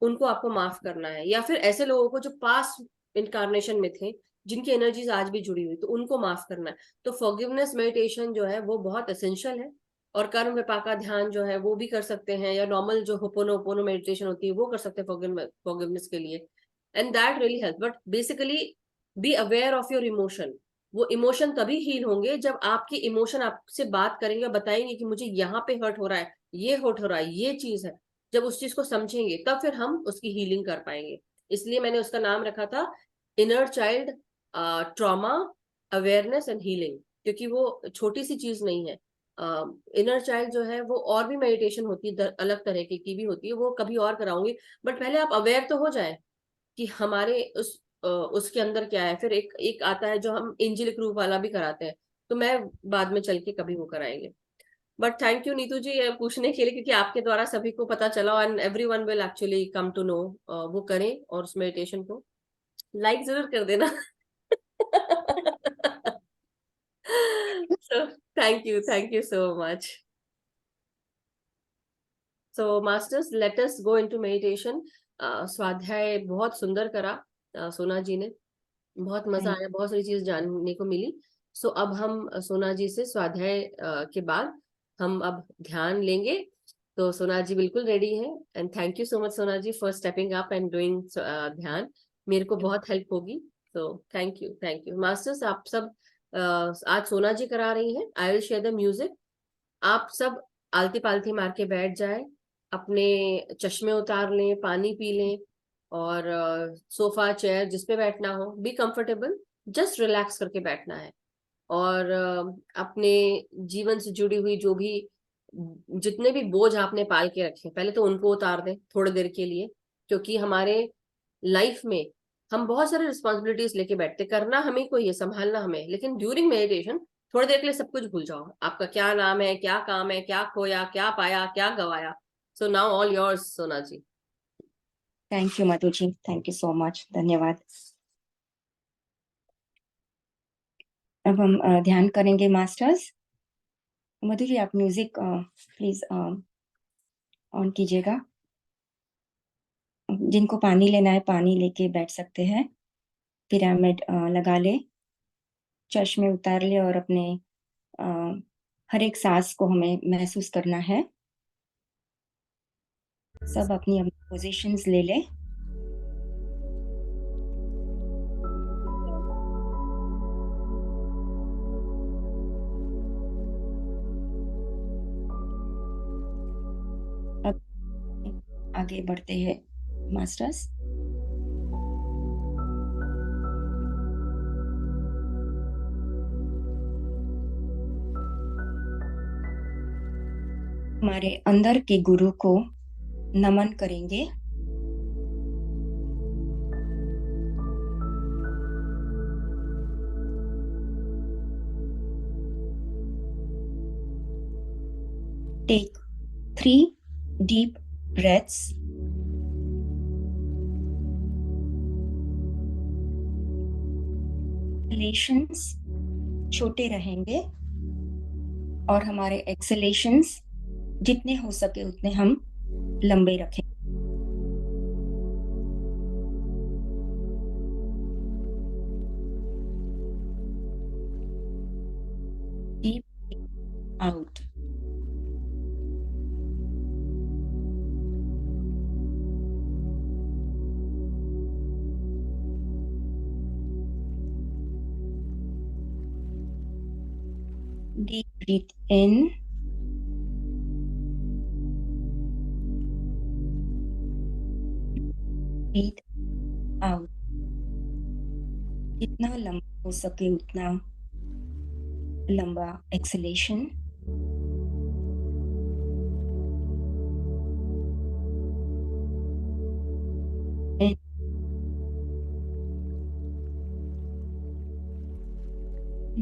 उनको आपको माफ करना है। या फिर ऐसे लोगों को जो पास्ट इनकारनेशन में थे, जिनकी एनर्जीज आज भी जुड़ी हुई, तो उनको माफ करना है। तो फॉरगिवनेस मेडिटेशन जो है वो बहुत एसेंशियल है। और कर्म विपाका ध्यान जो है वो भी कर सकते हैं, या नॉर्मल जो होपोनोपोनो मेडिटेशन होती है वो कर सकते हैं फॉरगिवनेस के लिए। And that really help. But basically be aware of your emotion. वो इमोशन तभी हील होंगे जब आपकी इमोशन आपसे बात करेंगे और बताएंगे कि मुझे यहाँ पे हर्ट हो रहा है, ये हर्ट हो रहा है, ये चीज है। जब उस चीज को समझेंगे, तब फिर हम उसकी हीलिंग कर पाएंगे। इसलिए मैंने उसका नाम रखा था inner child trauma awareness and healing, क्योंकि वो छोटी सी चीज नहीं है। इनर चाइल्ड जो है वो और भी मेडिटेशन होती है, अलग तरह की भी होती है, वो कभी और कराऊंगी। बट पहले आप अवेयर तो हो जाए कि हमारे उसके अंदर क्या है। फिर एक एक आता है जो हम एंजेलिक रूप वाला भी कराते हैं, तो मैं बाद में चल के कभी वो कराएंगे। बट थैंक यू नीतू जी ये पूछने के लिए, क्योंकि आपके द्वारा सभी को पता चला and everyone will actually come to know. वो करें और उस मेडिटेशन को लाइक जरूर कर देना। So thank you so much. So masters, let us go into meditation. स्वाध्याय बहुत सुंदर करा सोना जी ने, बहुत मजा आया, बहुत सारी चीज जानने को मिली। सो अब हम सोना जी से स्वाध्याय के बाद हम अब ध्यान लेंगे। तो सोना जी बिल्कुल रेडी है, and thank you so much Sona ji for stepping up and doing dhyan. मेरे को बहुत हेल्प होगी। तो थैंक यू मास्टर्स। आप सब आज सोना जी करा रही हैं। I will share the music. आप सब आलती पालती मार के बैठ जाए, अपने चश्मे उतार लें, पानी पी लें, और सोफा चेयर जिस पे बैठना हो बी कंफर्टेबल, जस्ट रिलैक्स करके बैठना है। और अपने जीवन से जुड़ी हुई जो भी जितने भी बोझ आपने पाल के रखे पहले तो उनको उतार दें थोड़ी देर के लिए, क्योंकि हमारे लाइफ में हम बहुत सारे रिस्पॉन्सिबिलिटीज लेके बैठते, करना हमें को ये संभालना हमें, लेकिन ड्यूरिंग मेडिटेशन थोड़ी देर के लिए सब कुछ भूल जाओ। आपका क्या नाम है, क्या काम है, क्या खोया, क्या पाया, क्या गवाया। So now all yours Sona ji. Thank you Madhu ji, thank you so much, धन्यवाद। अब हम ध्यान करेंगे मास्टर्स। मधु जी आप म्यूजिक प्लीज ऑन कीजिएगा। जिनको पानी लेना है पानी लेके बैठ सकते हैं। पिरामिड लगा ले, चश्मे उतार ले, और अपने हर एक सांस को हमें महसूस करना है। सब अपनी अपनी पोजीशंस ले ले। अब आगे बढ़ते हैं मास्टर्स। हमारे अंदर के गुरु को नमन करेंगे। Take 3 deep breaths. Exhalations छोटे रहेंगे और हमारे एक्सलेशंस जितने हो सके उतने हम लंबे रखें। Deep out. Deep breath in. Breathe out. जितना लंबा हो सके उतना लंबा एक्सलेशन।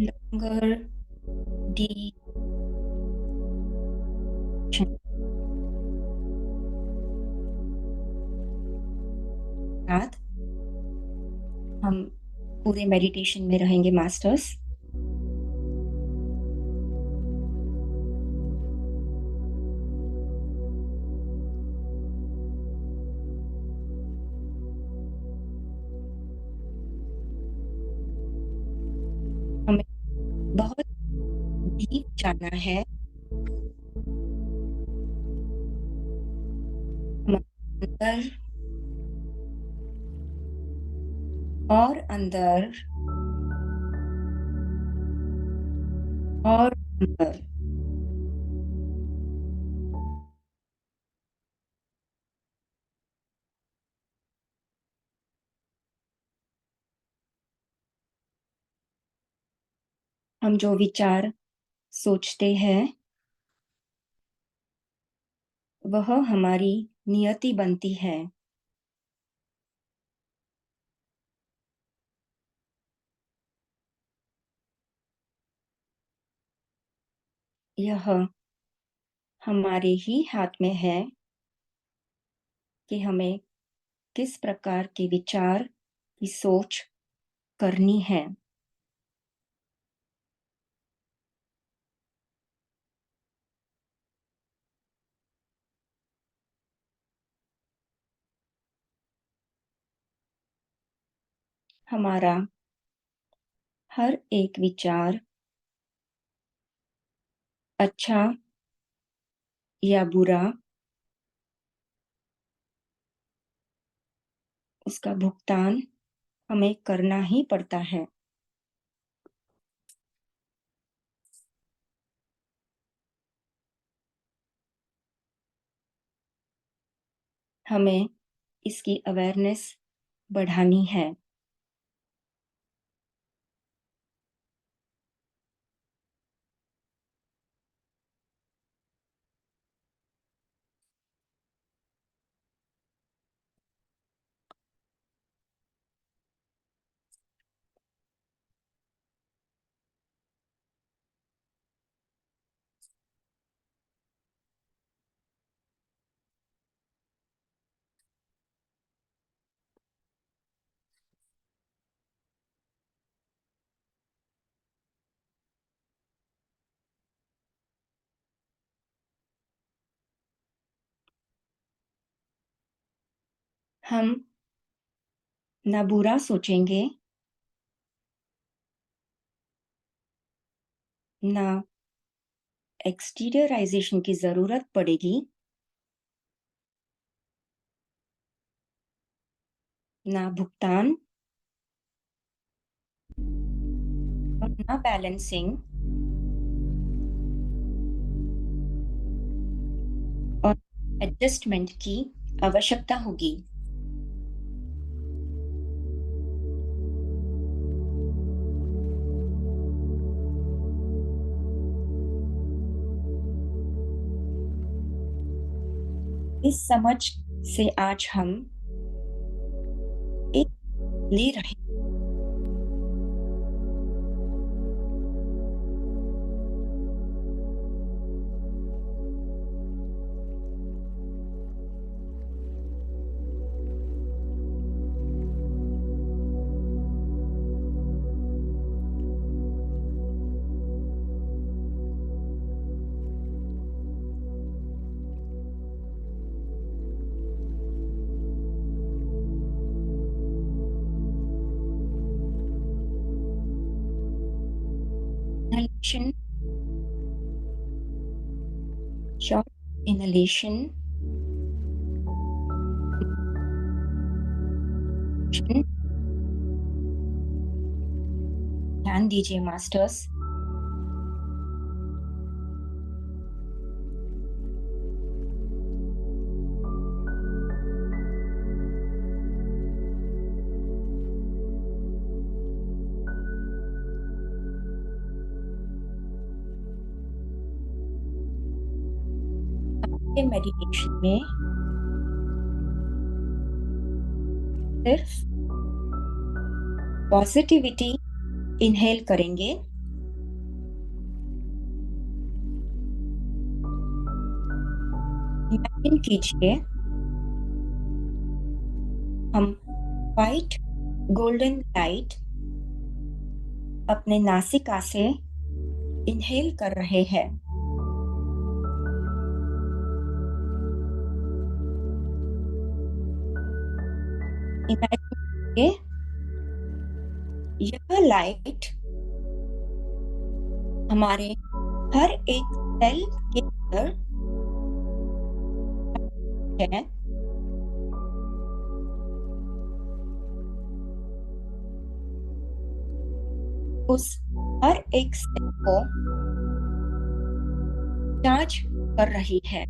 Longer deep साथ हम पूरे मेडिटेशन में रहेंगे मास्टर्स। हमें बहुत डीप जाना है। अंदर और अंदर और अंदर। हम जो विचार सोचते हैं वह हमारी नियति बनती है। यह हमारे ही हाथ में है कि हमें किस प्रकार के विचार की सोच करनी है। हमारा हर एक विचार अच्छा या बुरा, उसका भुगतान हमें करना ही पड़ता है। हमें इसकी अवेयरनेस बढ़ानी है। हम ना बुरा सोचेंगे, ना एक्सटीरियराइजेशन की जरूरत पड़ेगी, ना भुगतान और ना बैलेंसिंग और एडजस्टमेंट की आवश्यकता होगी। इस समझ से आज हम एक ले रहे inhalation, short inhalation, ध्यान दीजिए मास्टर्स। मेडिटेशन में सिर्फ पॉजिटिविटी इनहेल करेंगे, इमेजिन कीजिए हम व्हाइट गोल्डन लाइट अपने नासिका से इनहेल कर रहे हैं। इमेजिन कीजिए यह लाइट हमारे हर एक सेल के अंदर है। उस हर एक सेल को चार्ज कर रही है।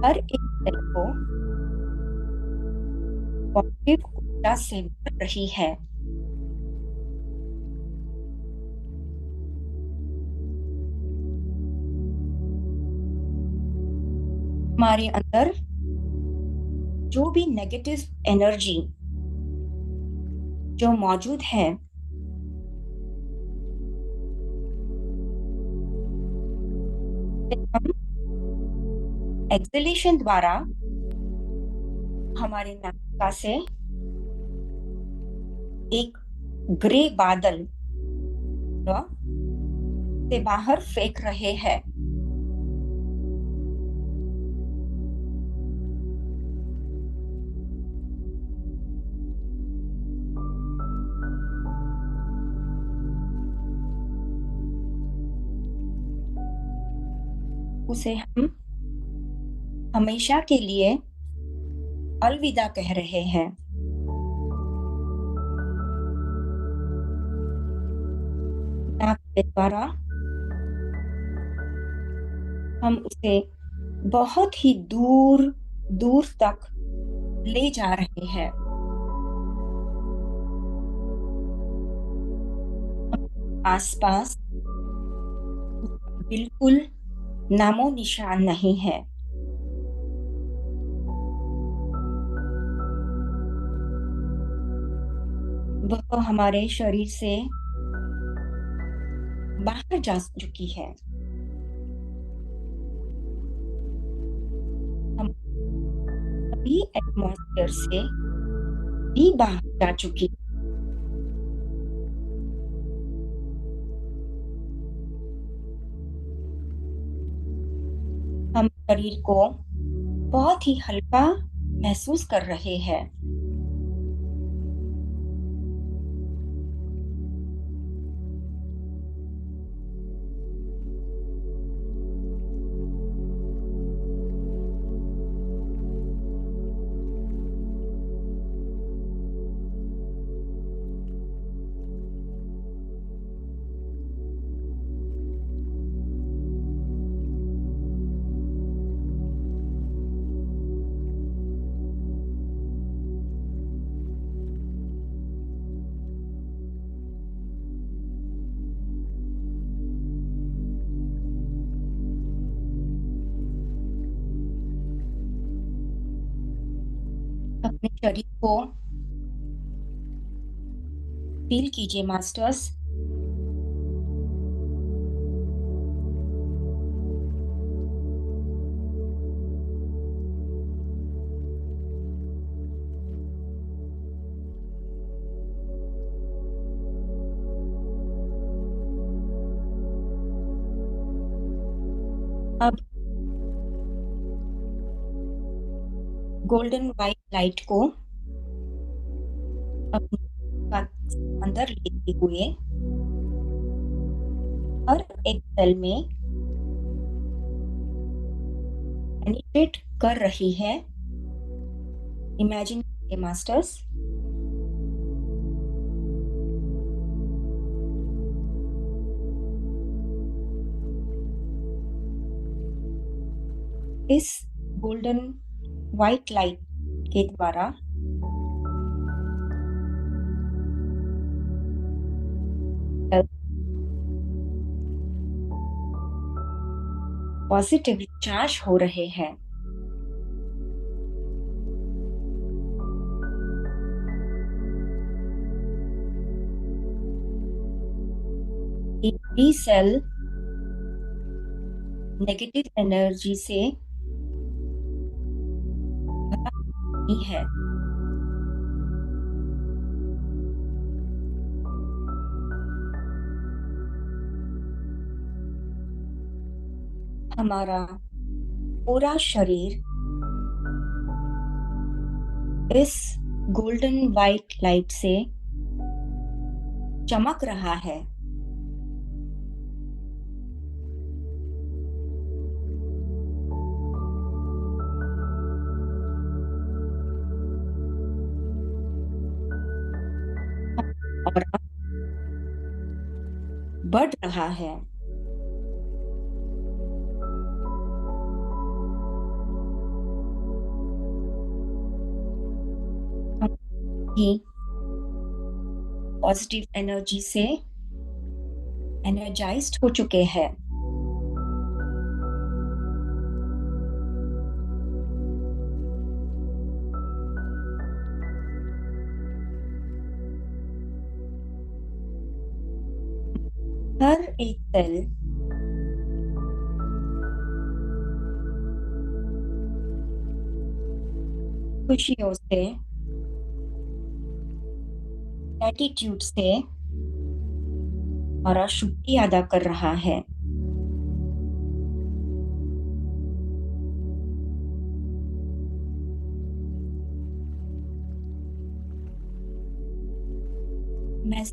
हर एक सेल को पॉजिटिव ऊर्जा से भर रही है। हमारे अंदर जो भी नेगेटिव एनर्जी जो मौजूद है, हम एक्सहेलेशन द्वारा हमारे नासिका से एक ग्रे बादल से बाहर फेंक रहे हैं। उसे हम हमेशा के लिए अलविदा कह रहे हैं। नाक के द्वारा हम उसे बहुत ही दूर दूर तक ले जा रहे हैं। आसपास बिल्कुल नामो निशान नहीं है। वह हमारे शरीर से बाहर जा चुकी है। हम सभी एटमॉस्फेयर से भी बाहर जा चुकी है। हम शरीर को बहुत ही हल्का महसूस कर रहे हैं। अपने शरीर को फील कीजिए मास्टर्स। अब गोल्डन वाइट लाइट को अपने अंदर लेते हुए हर एक सेल में पेनिट्रेट कर रही है। Imagine masters. इस गोल्डन व्हाइट लाइट के द्वारा पॉजिटिव चार्ज हो रहे हैं। एक भी सेल नेगेटिव एनर्जी से भरा नहीं है। हमारा पूरा शरीर इस गोल्डन वाइट लाइट से चमक रहा है। और बढ़ रहा है। ही पॉजिटिव एनर्जी से एनर्जाइज्ड हो चुके हैं। हर एक सेल खुशियों से, एटीट्यूड से हमारा शुक्रिया अदा कर रहा है। मैं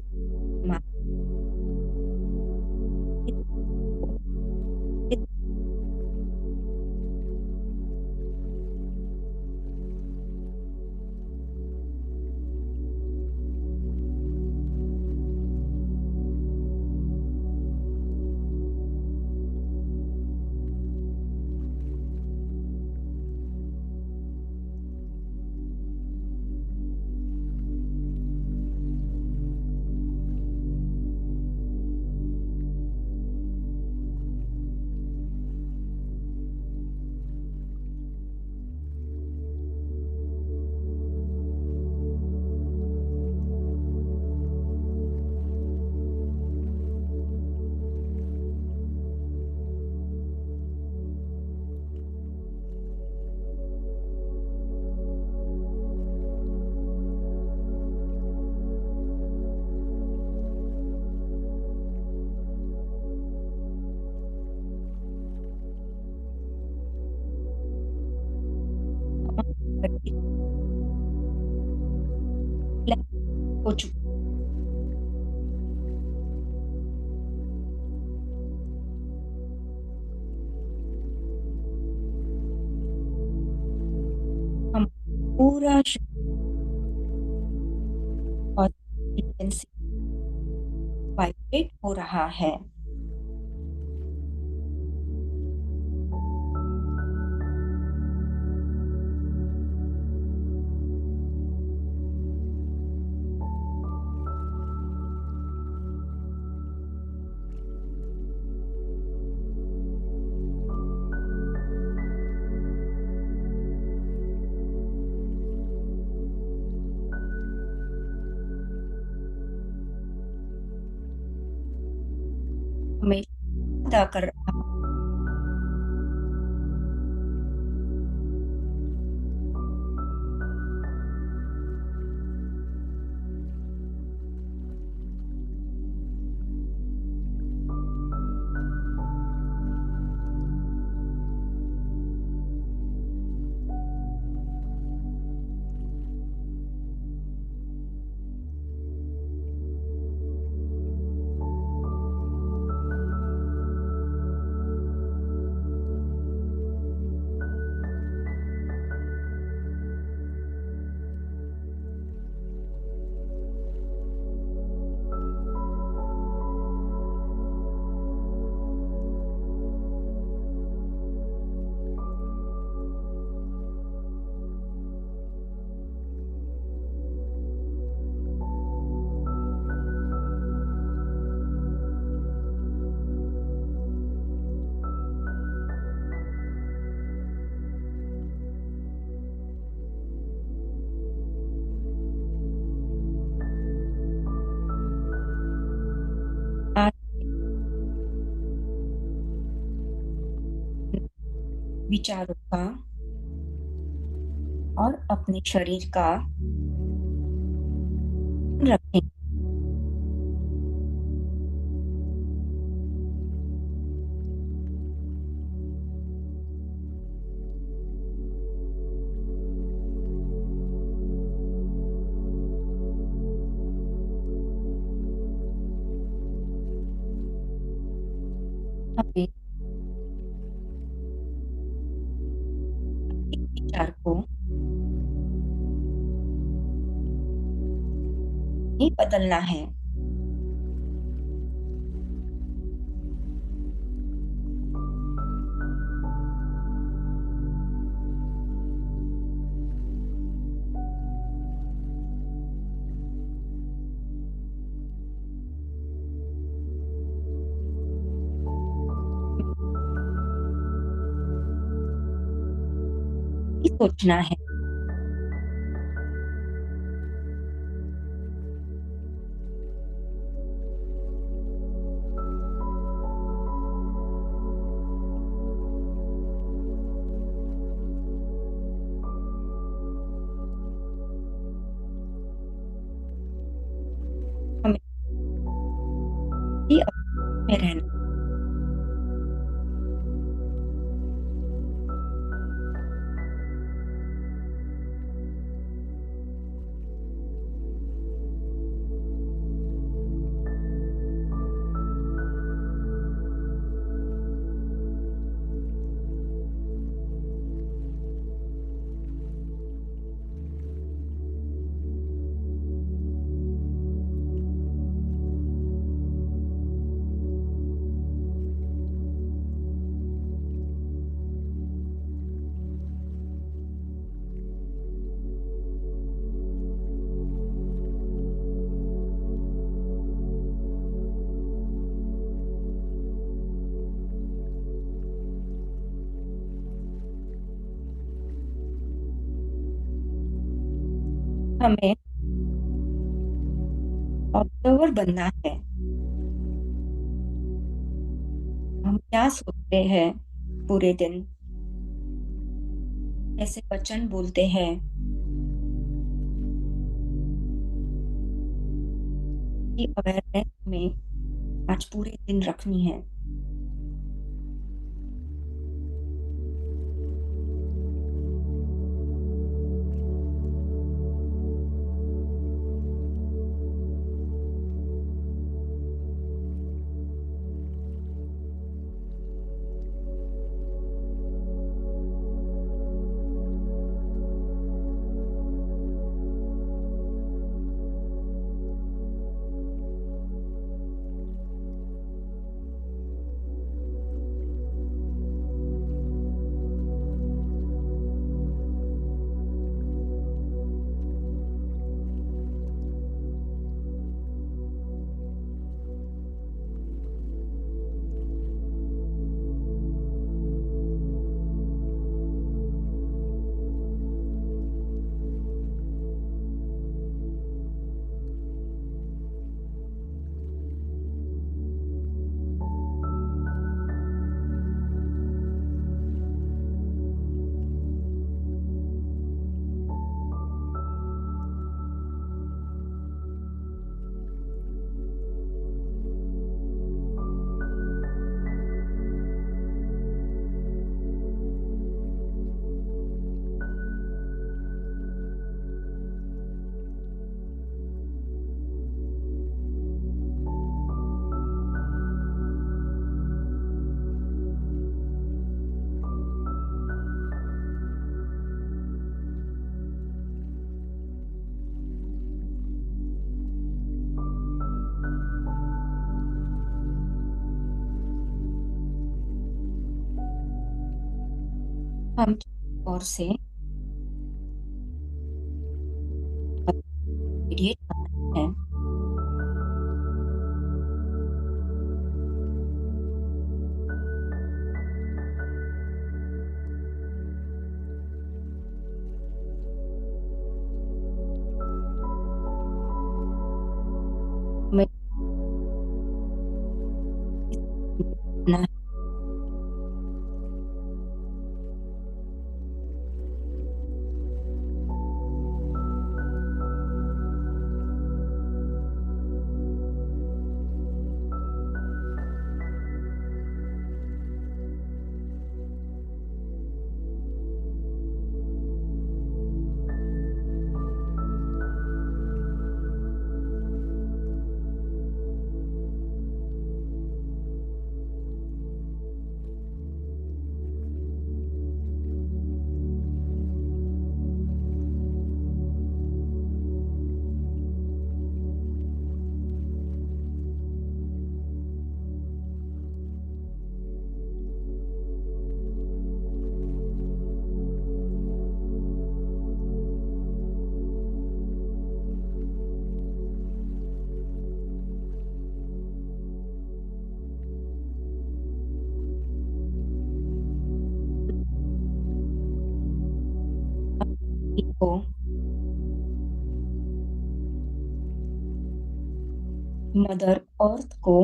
हो चुका। हम पूरा और वाइब्रेट हो रहा है। हमेशा अदा कर रहा आज विचारों का और अपने शरीर का रखें। हमें विचार को ही बदलना है। ही सोचना है। हमें ही अपने में रहना। हमें ऑब्जर्वर बनना है। हम क्या सोचते हैं पूरे दिन, कैसे वचन बोलते हैं, ये अवेयरनेस में आज पूरे दिन रखनी है। हम और से रेडिएट करना है। हमें करना है। को, मदर अर्थ को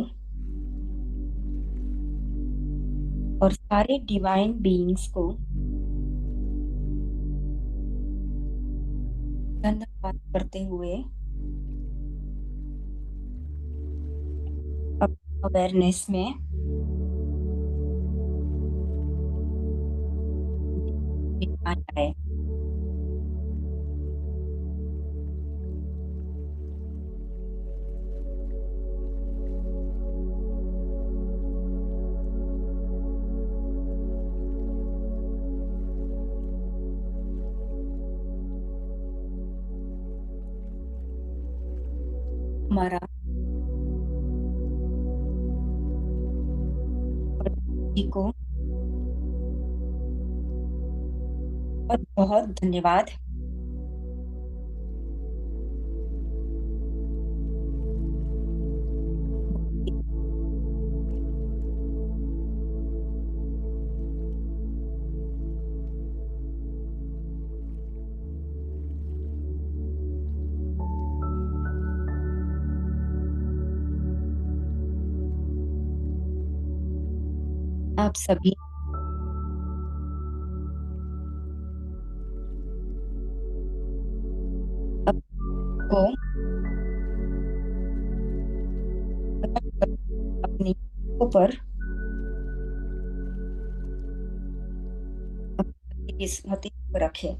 और सारे डिवाइन बीइंग्स को धन्यवाद करते हुए अवेयरनेस में आ जाए। हमारा जी को बहुत बहुत धन्यवाद। आप सभी को अपनी ऊपर अपनी किस्मती को रखे।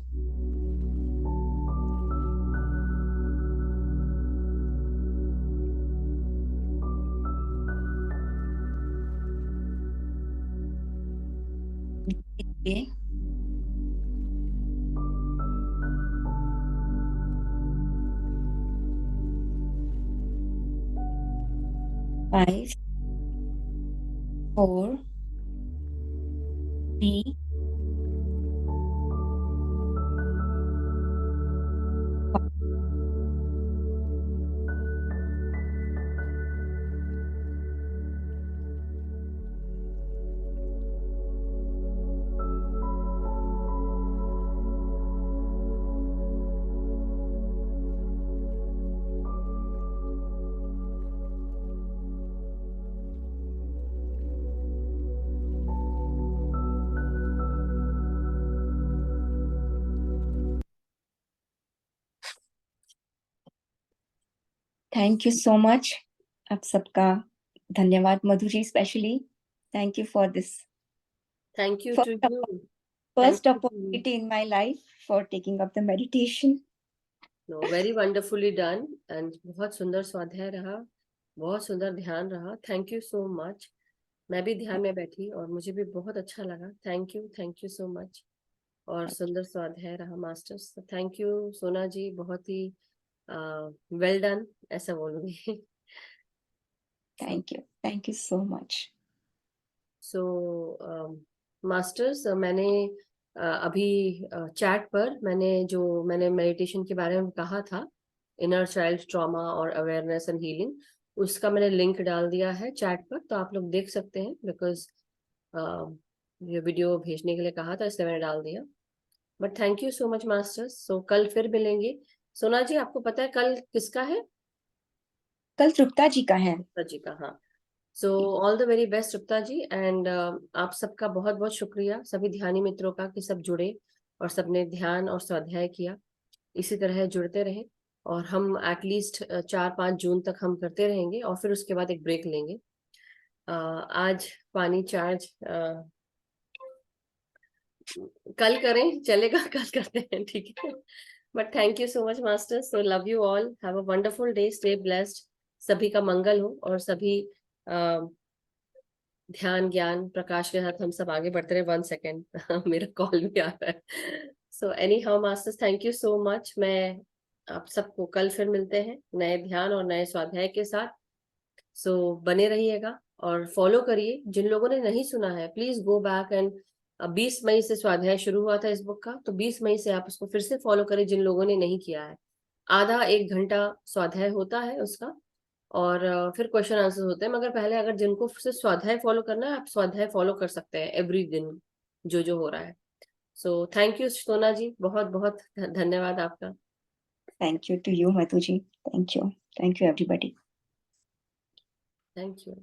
ये 5, 4, 3, थैंक यू सो मच। आप सबका धन्यवाद Madhu ji, specially thank you for this thank you to you. first Thank you to you. opportunity in my life for taking up the meditation. No, very wonderfully done and बहुत सुंदर स्वाध्याय रहा, बहुत सुंदर ध्यान रहा। Thank you so much. मैं भी ध्यान में बैठी और मुझे भी बहुत अच्छा लगा। Thank you so much. और सुंदर स्वाध्याय रहा मास्टर्स। थैंक यू सोना जी, बहुत ही वेल डन ऐसा बोलूंगी। Thank you so much. So masters, मैंने अभी चैट पर मैंने मेडिटेशन के बारे में कहा था, इनर चाइल्ड ट्रॉमा और अवेयरनेस एंड हीलिंग, उसका मैंने लिंक डाल दिया है चैट पर, तो आप लोग देख सकते हैं। बिकॉज ये वीडियो भेजने के लिए कहा था, इसलिए मैंने डाल दिया। But thank you so much masters. So कल फिर मिलेंगे। सोना जी, आपको पता है कल किसका है? कल तृप्ता जी का है। तृप्ता जी का, हाँ। So all the very best Tripta ji. And आप सबका बहुत बहुत शुक्रिया, सभी ध्यानी मित्रों का, कि सब जुड़े और सबने ध्यान और स्वाध्याय किया। इसी तरह जुड़ते रहे और हम एटलीस्ट 4-5 जून तक हम करते रहेंगे और फिर उसके बाद एक ब्रेक लेंगे। आज पानी चार्ज कल करें, चलेगा? कल करते हैं, ठीक है। But thank you so much masters. So love you all, have a wonderful day, stay blessed. सभी का मंगल हो और सभी ध्यान ज्ञान प्रकाश के साथ हम सब आगे बढ़ते रहे। 1 सेकेंड मेरा कॉल भी आ रहा है। So any how masters, thank you so much. मैं आप सबको कल फिर मिलते हैं नए ध्यान और नए स्वाध्याय के साथ। सो बने रहिएगा और फॉलो करिए। जिन लोगों ने नहीं सुना है, प्लीज गो बैक एंड 20 मई से स्वाध्याय शुरू हुआ था इस बुक का, तो 20 मई से आप उसको फिर से फॉलो करें जिन लोगों ने नहीं किया है। आधा 1 घंटा स्वाध्याय होता है उसका और फिर क्वेश्चन आंसर होते हैं। मगर पहले अगर जिनको सिर्फ स्वाध्याय फॉलो करना है, आप स्वाध्याय फॉलो कर सकते हैं एवरी दिन जो जो हो रहा है। सो थैंक यू सोना जी, बहुत बहुत धन्यवाद आपका। Thank you to you Madhu ji, thank you everybody. Thank you.